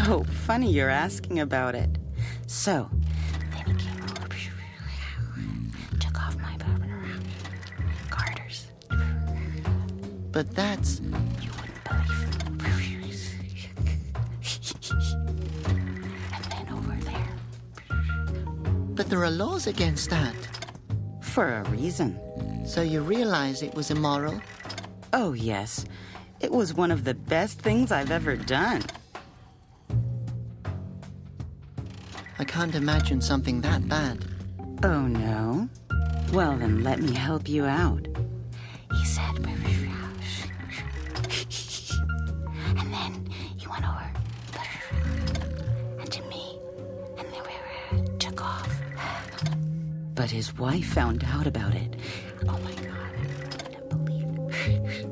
Oh, funny you're asking about it. So, then he came over, took off my garters. But that's... You wouldn't believe. And then over there. But there are laws against that. For a reason. So you realize it was immoral? Oh, yes. It was one of the best things I've ever done. I can't imagine something that bad. Oh, no? Well, then let me help you out. He said... And then he went over... And to me... And then we took off. But his wife found out about it. Oh, my God. I couldn't believe it.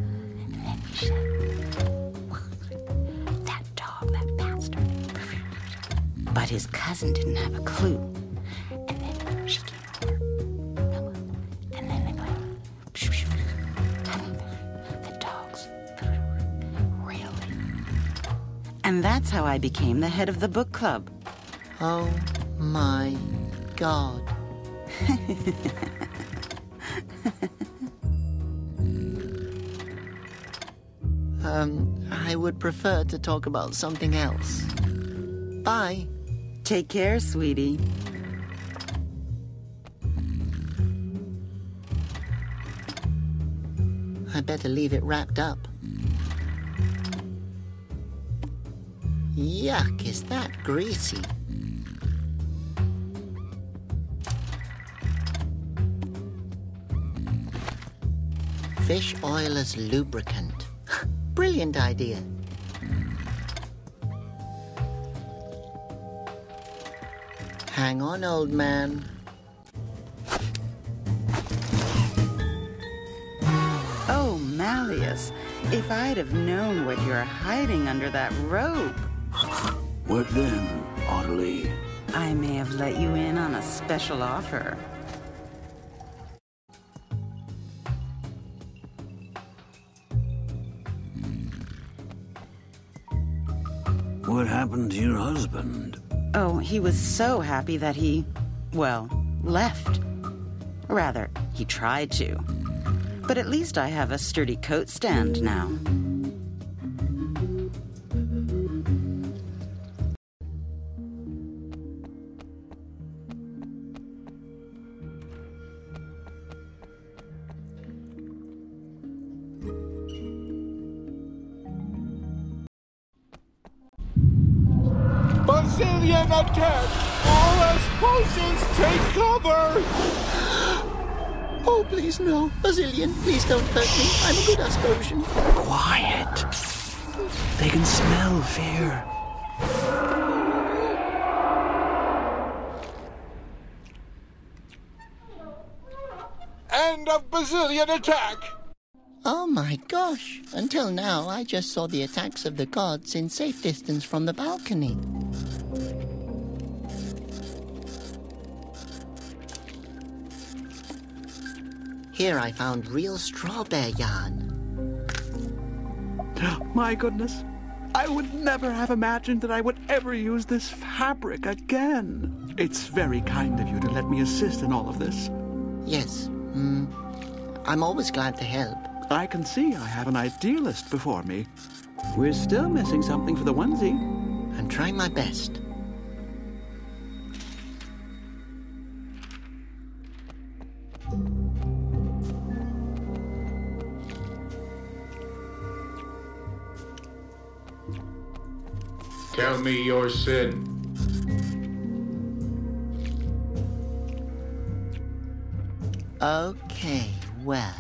And then he said... That dog, that bastard... But his cousin didn't have a clue. And then she came over. And then they went... The dogs... Really? And that's how I became the head of the book club. Oh my God. I would prefer to talk about something else. Bye. Take care, sweetie. I better leave it wrapped up. Yuck, is that greasy? Fish oil as lubricant. Brilliant idea. Hang on, old man. Oh, Malleus, if I'd have known what you're hiding under that robe. What then, Ottilie? I may have let you in on a special offer. happened to your husband? Oh, he was so happy that he, well, left. Rather, he tried to. But at least I have a sturdy coat stand now. Basilian attack! All Asposians take cover! Oh, please, no. Basilian, please don't hurt me. I'm a good Asposian. Quiet. They can smell fear. End of Basilian attack! Oh my gosh. Until now, I just saw the attacks of the gods in safe distance from the balcony. Here I found real straw bear yarn. My goodness. I would never have imagined that I would ever use this fabric again. It's very kind of you to let me assist in all of this. Yes. I'm always glad to help. I can see I have an idealist before me. We're still missing something for the onesie. I'm trying my best. Tell me your sin. Okay, well.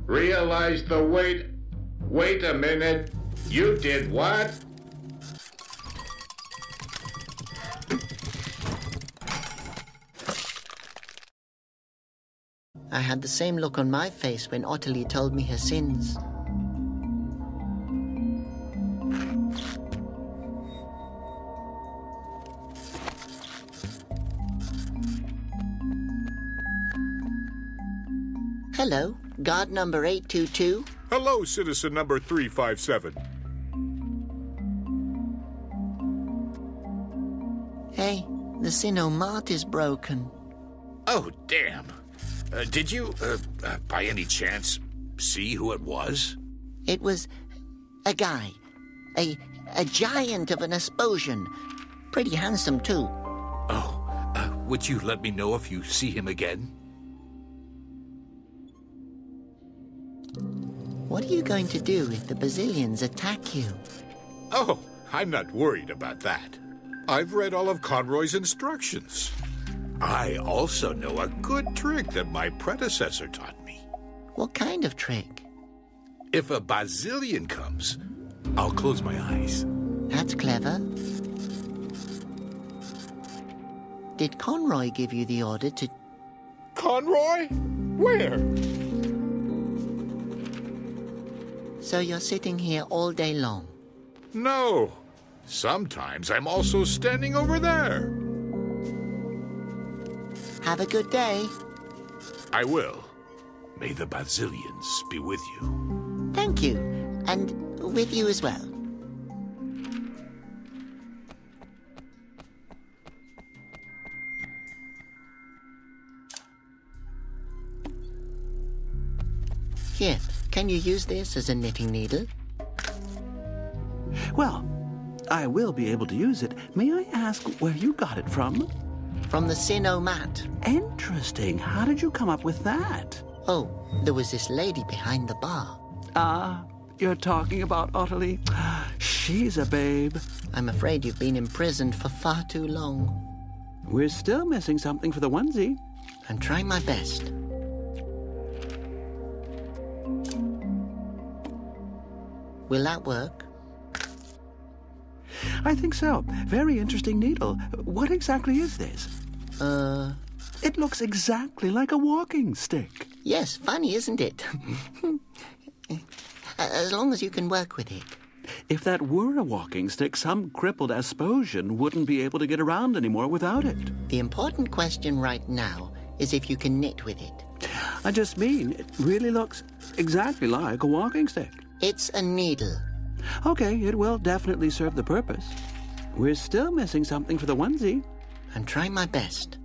Realize the weight. Wait a minute. You did what? I had the same look on my face when Ottilie told me her sins. Hello, guard number 822. Hello, citizen number 357. Hey, the Sinomat is broken. Oh, damn. Did you, by any chance, see who it was? It was a guy. A giant of an Asposian. Pretty handsome, too. Oh, would you let me know if you see him again? What are you going to do if the Basilians attack you? Oh, I'm not worried about that. I've read all of Conroy's instructions. I also know a good trick that my predecessor taught me. What kind of trick? If a Basilian comes, I'll close my eyes. That's clever. Did Conroy give you the order to... Conroy? Where? So you're sitting here all day long? No. Sometimes I'm also standing over there. Have a good day. I will. May the Basilians be with you. Thank you. And with you as well. Here, can you use this as a knitting needle? Well, I will be able to use it. May I ask where you got it from? From the Sinomat. Interesting. How did you come up with that? Oh, there was this lady behind the bar. Ah, you're talking about Ottilie. She's a babe. I'm afraid you've been imprisoned for far too long. We're still missing something for the onesie. I'm trying my best. Will that work? I think so. Very interesting needle. What exactly is this? It looks exactly like a walking stick. Yes, funny, isn't it? As long as you can work with it. If that were a walking stick, some crippled Asposian wouldn't be able to get around anymore without it. The important question right now is if you can knit with it. I just mean, it really looks exactly like a walking stick. It's a needle. Okay, it will definitely serve the purpose. We're still missing something for the onesie. I'm trying my best.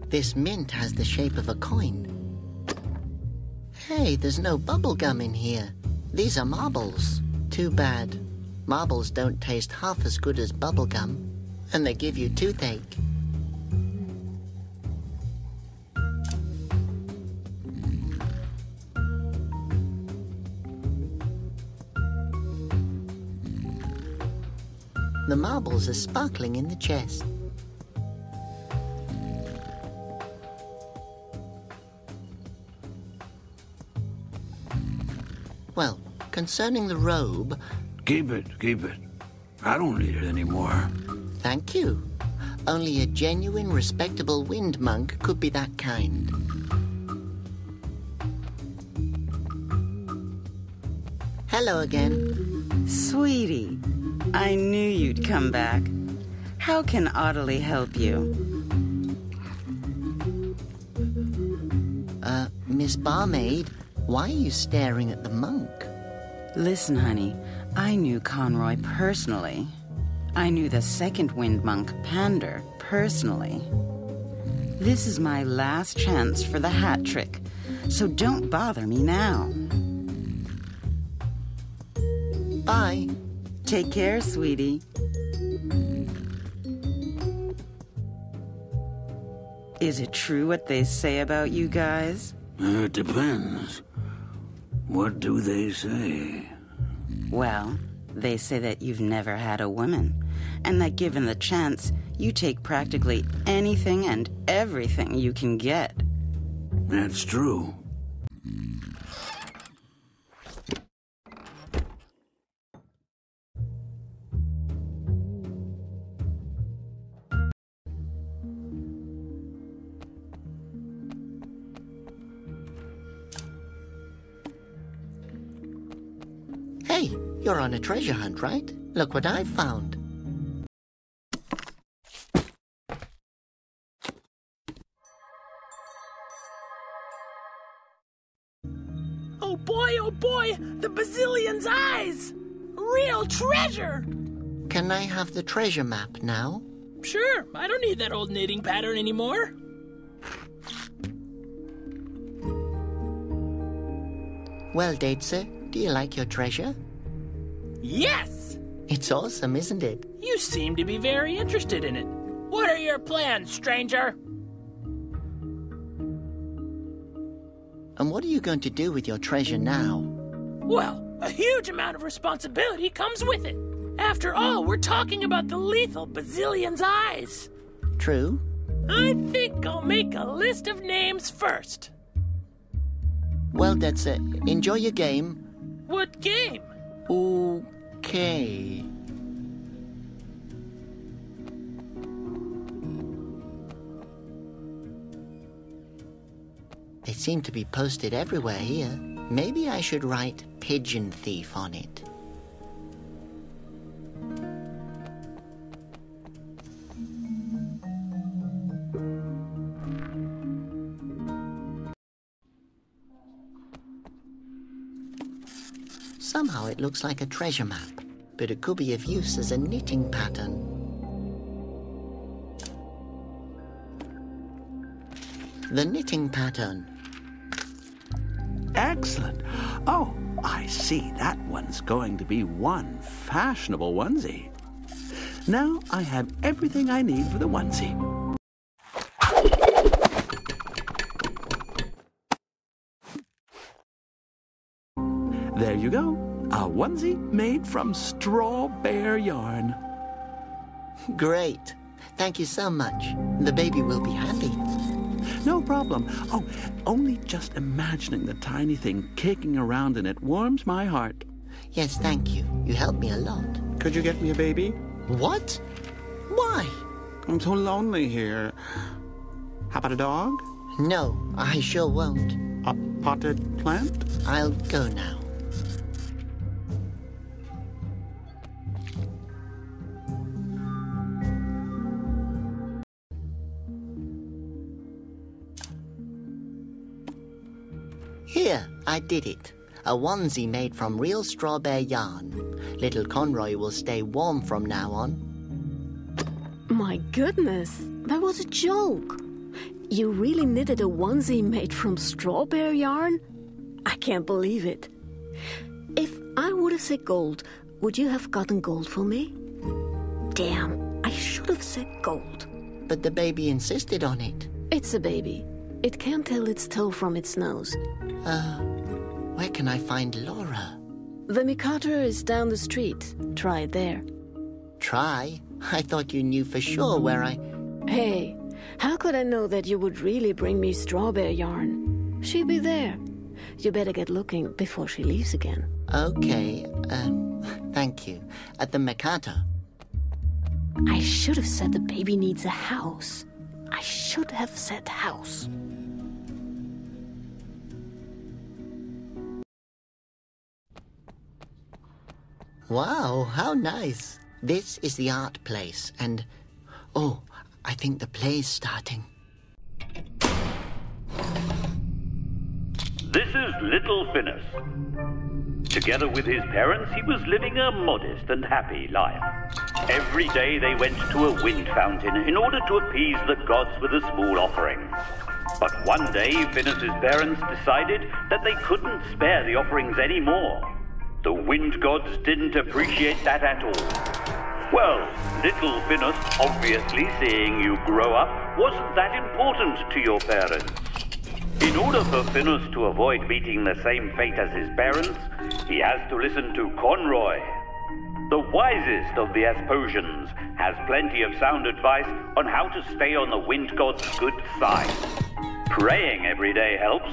This mint has the shape of a coin. Hey, there's no bubble gum in here. These are marbles. Too bad. Marbles don't taste half as good as bubble gum, and they give you toothache. The marbles are sparkling in the chest. Well, concerning the robe... Keep it. I don't need it anymore. Thank you. Only a genuine, respectable wind monk could be that kind. Hello again. Sweetie, I knew you'd come back. How can Ottilie help you? Miss Barmaid, why are you staring at the monk? Listen, honey, I knew Conroy personally. I knew the second wind monk, Pander, personally. This is my last chance for the hat trick, so don't bother me now. Bye. Take care, sweetie. Is it true what they say about you guys? It depends. What do they say? Well, they say that you've never had a woman, and that given the chance, you take practically anything and everything you can get. That's true. Hey, you're on a treasure hunt, right? Look what I've found. Oh boy, the Basilion's eyes! Real treasure! Can I have the treasure map now? Sure, I don't need that old knitting pattern anymore. Well, Datesir, do you like your treasure? Yes! It's awesome, isn't it? You seem to be very interested in it. What are your plans, stranger? And what are you going to do with your treasure now? Well, a huge amount of responsibility comes with it. After all, we're talking about the lethal Basilion's eyes. True. I think I'll make a list of names first. Well, that's it. Enjoy your game. What game? Okay. They seem to be posted everywhere here. Maybe I should write Pigeon Thief on it. Somehow it looks like a treasure map, but it could be of use as a knitting pattern. The knitting pattern. Excellent. Oh, I see. That one's going to be one fashionable onesie. Now I have everything I need for the onesie. There you go. A onesie made from straw bear yarn. Great. Thank you so much. The baby will be happy. No problem. Oh, only just imagining the tiny thing kicking around in it warms my heart. Yes, thank you. You helped me a lot. Could you get me a baby? What? Why? I'm so lonely here. How about a dog? No, I sure won't. A potted plant? I'll go now. Here, I did it. A onesie made from real strawberry yarn. Little Conroy will stay warm from now on. My goodness, that was a joke. You really knitted a onesie made from strawberry yarn? I can't believe it. If I would have said gold, would you have gotten gold for me? Damn, I should have said gold. But the baby insisted on it. It's a baby. It can't tell its toe from its nose. Where can I find Laura? The Mikado is down the street. Try it there. Try? I thought you knew for sure where I... Hey, how could I know that you would really bring me strawberry yarn? She'll be there. You better get looking before she leaves again. Okay, thank you. At the Mikado. I should have said the baby needs a house. I should have said house. Wow, how nice. This is the art place, and... Oh, I think the play's starting. This is little Phineas. Together with his parents, he was living a modest and happy life. Every day they went to a wind fountain in order to appease the gods with a small offering. But one day, Phineas's parents decided that they couldn't spare the offerings anymore. The wind gods didn't appreciate that at all. Well, little Phineas, obviously seeing you grow up, wasn't that important to your parents. In order for Phineas to avoid meeting the same fate as his parents, he has to listen to Conroy. The wisest of the Asposians has plenty of sound advice on how to stay on the wind god's good side. Praying every day helps.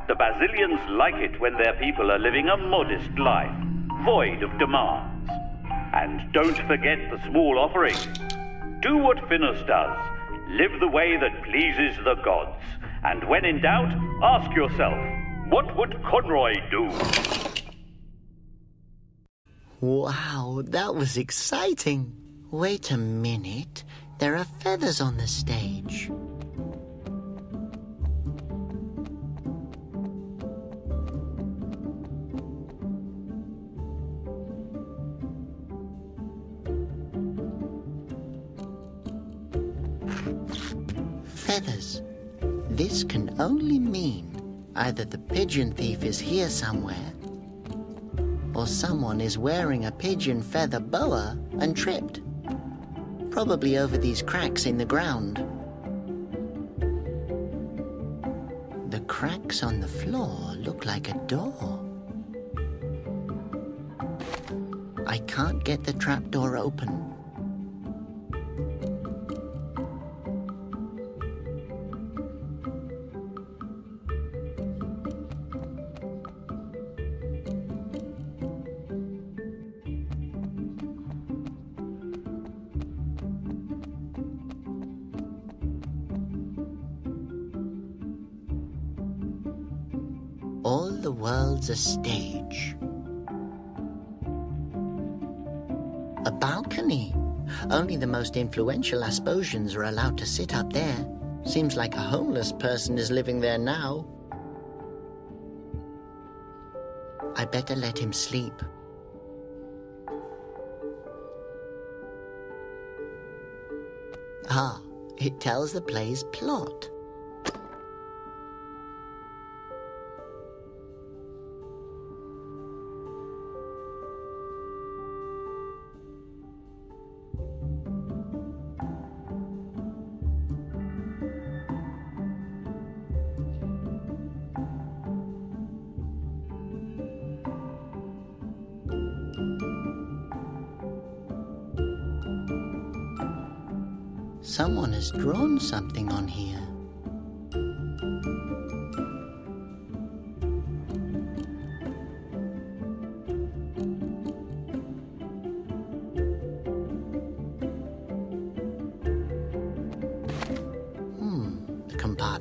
The Basilians like it when their people are living a modest life, void of demands. And don't forget the small offering. Do what Phineas does. Live the way that pleases the gods. And when in doubt, ask yourself, what would Conroy do? Wow, that was exciting. Wait a minute. There are feathers on the stage. Feathers. This can only mean either the pigeon thief is here somewhere, or someone is wearing a pigeon feather boa and tripped. Probably over these cracks in the ground. The cracks on the floor look like a door. I can't get the trapdoor open. All the world's a stage. A balcony. Only the most influential Asposians are allowed to sit up there. Seems like a homeless person is living there now. I better let him sleep. Ah, it tells the play's plot. Someone has drawn something on here.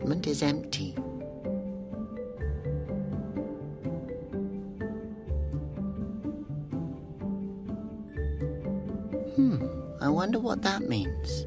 compartment is empty. I wonder what that means.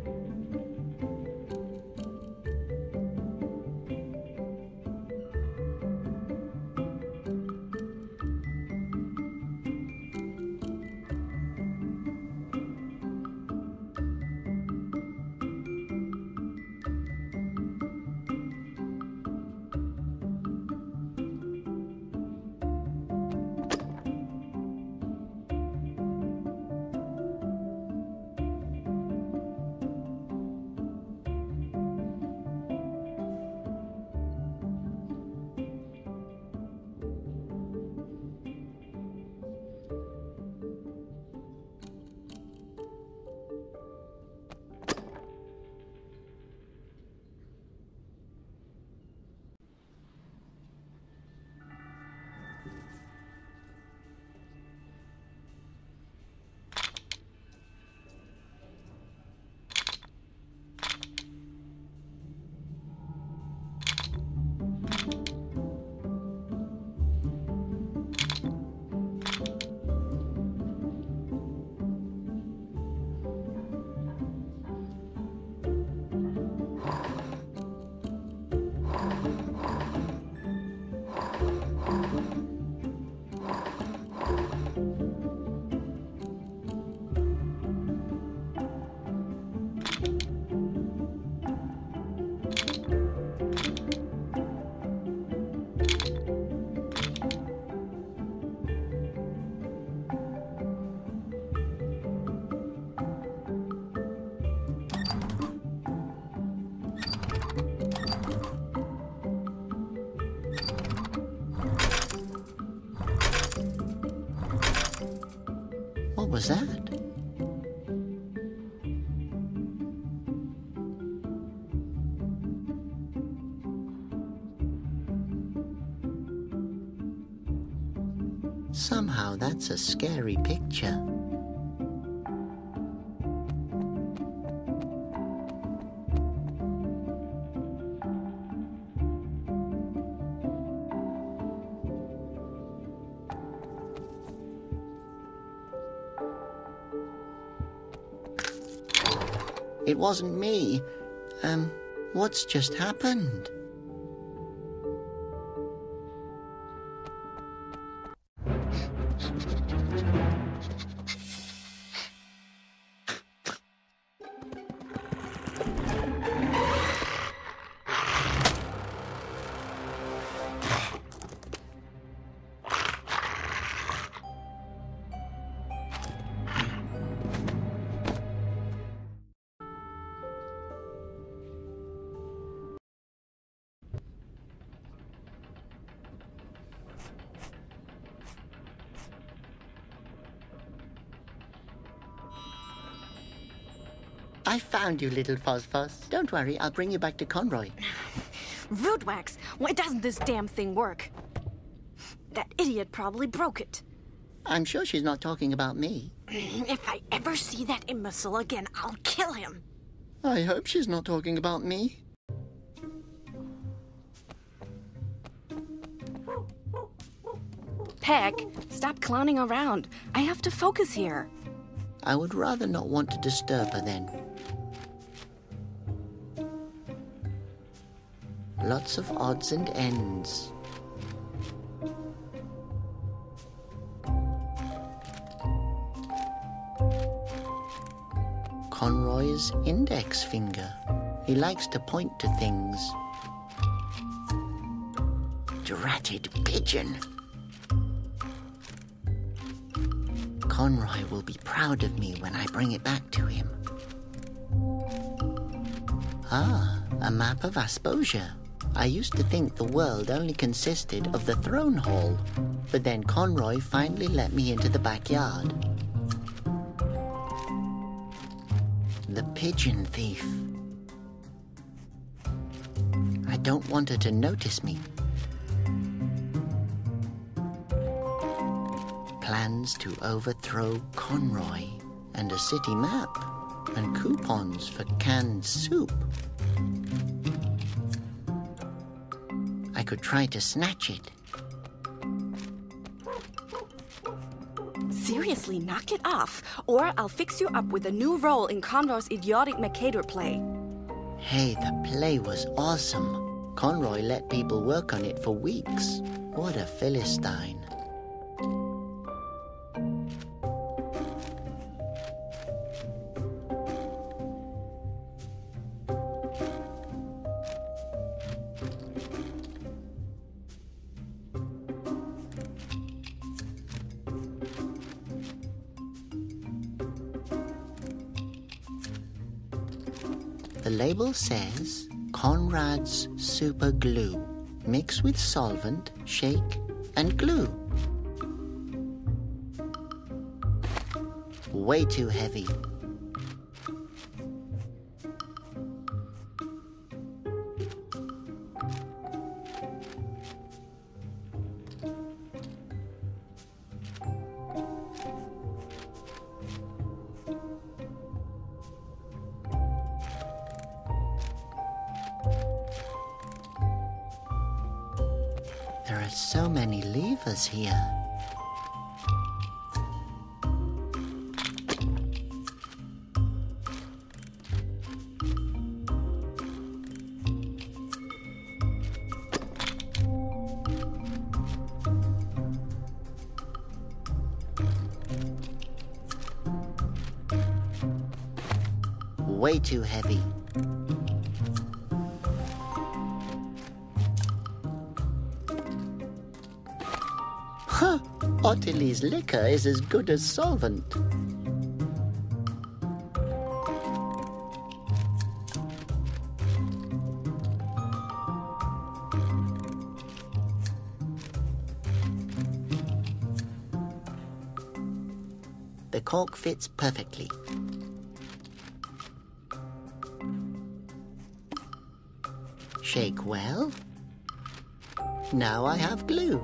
What was that? Somehow that's a scary picture. It wasn't me. What's just happened? I found you, little Fosfos. Don't worry, I'll bring you back to Conroy. Rootwax, why doesn't this damn thing work? That idiot probably broke it. I'm sure she's not talking about me. If I ever see that imbecile again, I'll kill him. I hope she's not talking about me. Peck, stop clowning around. I have to focus here. I would rather not want to disturb her then. Lots of odds and ends. Conroy's index finger. He likes to point to things. Dratted pigeon. Conroy will be proud of me when I bring it back to him. Ah, a map of Asposia. I used to think the world only consisted of the throne hall, but then Conroy finally let me into the backyard. The pigeon thief. I don't want her to notice me. Plans to overthrow Conroy, and a city map, and coupons for canned soup. could try to snatch it. Seriously, knock it off, or I'll fix you up with a new role in Conroy's idiotic Mercator play. Hey, the play was awesome. Conroy let people work on it for weeks. What a Philistine. The label says, Conrad's Super Glue. Mix with solvent, shake, and glue. Way too heavy. There are so many levers here. Way too heavy. Huh, Ottilie's liquor is as good as solvent. The cork fits perfectly. Shake well. Now I have glue.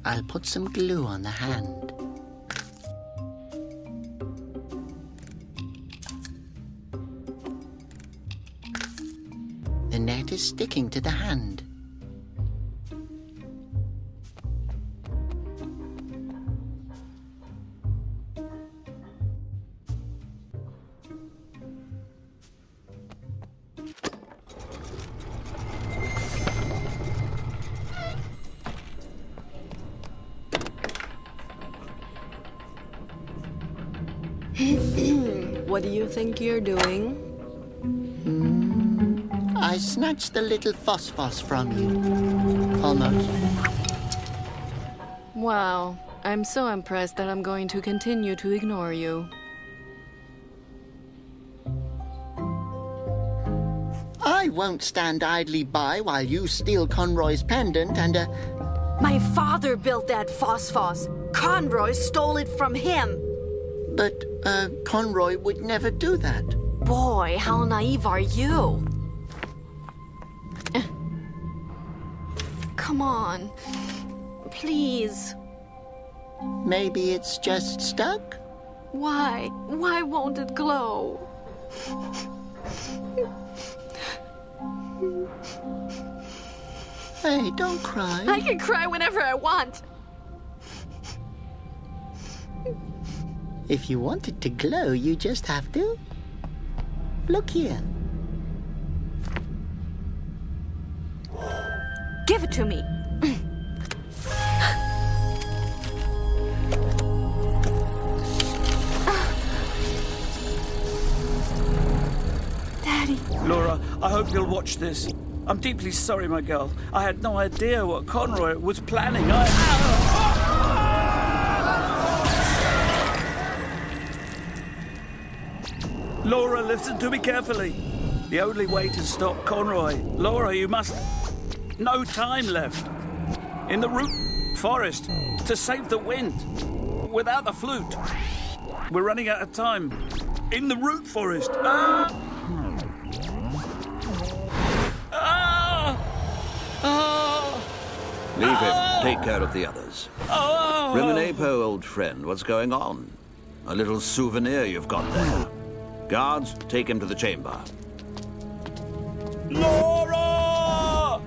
I'll put some glue on the hand. The net is sticking to the hand. What do you think you're doing? I snatched the little phosphos from you. Almost. Wow, I'm so impressed that I'm going to continue to ignore you. I won't stand idly by while you steal Conroy's pendant and My father built that phosphos. Conroy stole it from him. But, Conroy would never do that. Boy, how naive are you? Come on. Please. Maybe it's just stuck? Why? Why won't it glow? Hey, don't cry. I can cry whenever I want. If you want it to glow, you just have to. Look here. Give it to me. Daddy. Laura, I hope you'll watch this. I'm deeply sorry, my girl. I had no idea what Conroy was planning. Laura, listen to me carefully. The only way to stop Conroy... Laura, you must... No time left. In the root forest, to save the wind. without the flute. We're running out of time. In the root forest. Ah! Ah! Ah! Leave him. Take care of the others. Oh! Remenepo, old friend, what's going on? A little souvenir you've got there. Guards, take him to the chamber. Laura!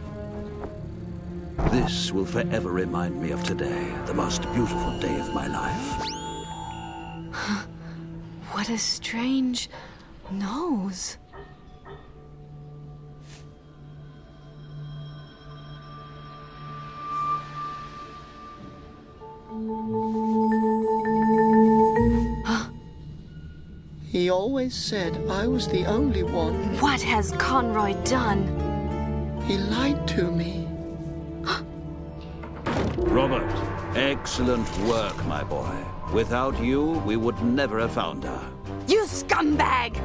This will forever remind me of today, the most beautiful day of my life. What a strange nose. He always said I was the only one. What has Conroy done? He lied to me. Robert, excellent work, my boy. Without you, we would never have found her. You scumbag!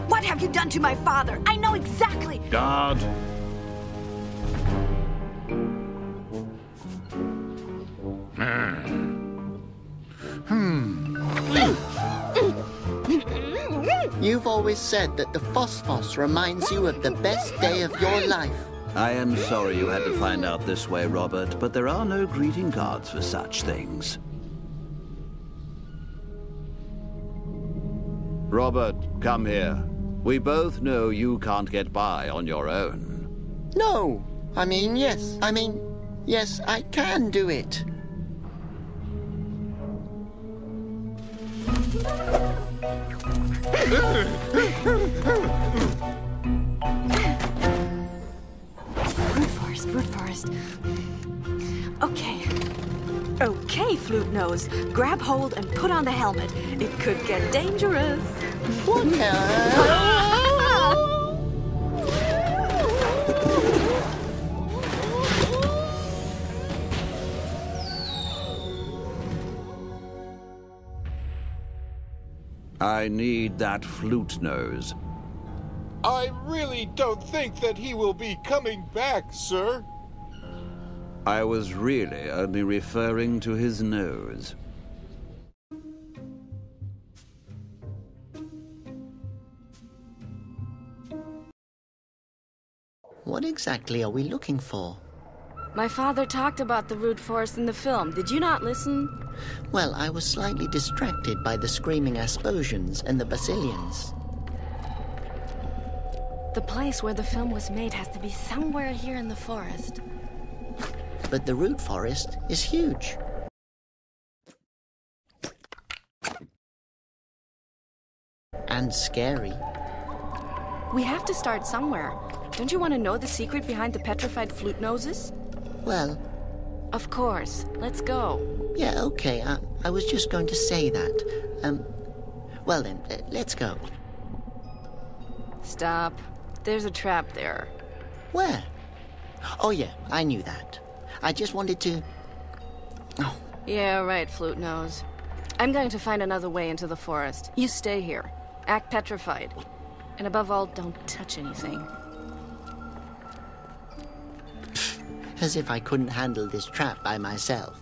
What have you done to my father? I know exactly. Guard! You've always said that the phosphos reminds you of the best day of your life. I am sorry you had to find out this way, Robert, but there are no greeting cards for such things. Robert, come here. We both know you can't get by on your own. No. Yes, I can do it. Root forest. Okay, Flute Nose. Grab hold and put on the helmet. It could get dangerous. What I need that Flute Nose. I really don't think that he will be coming back, sir. I was really only referring to his nose. What exactly are we looking for? My father talked about the root forest in the film. Did you not listen? Well, I was slightly distracted by the screaming Asposians and the Basilians. The place where the film was made has to be somewhere here in the forest. But the root forest is huge. And scary. We have to start somewhere. Don't you want to know the secret behind the petrified flute noses? Well... Of course. Let's go. Yeah, okay. I was just going to say that. Well then, let's go. Stop. There's a trap there. Where? Oh yeah, I knew that. I just wanted to... Oh. Yeah, right, Flute Nose. I'm going to find another way into the forest. You stay here. Act petrified. And above all, don't touch anything. As if I couldn't handle this trap by myself.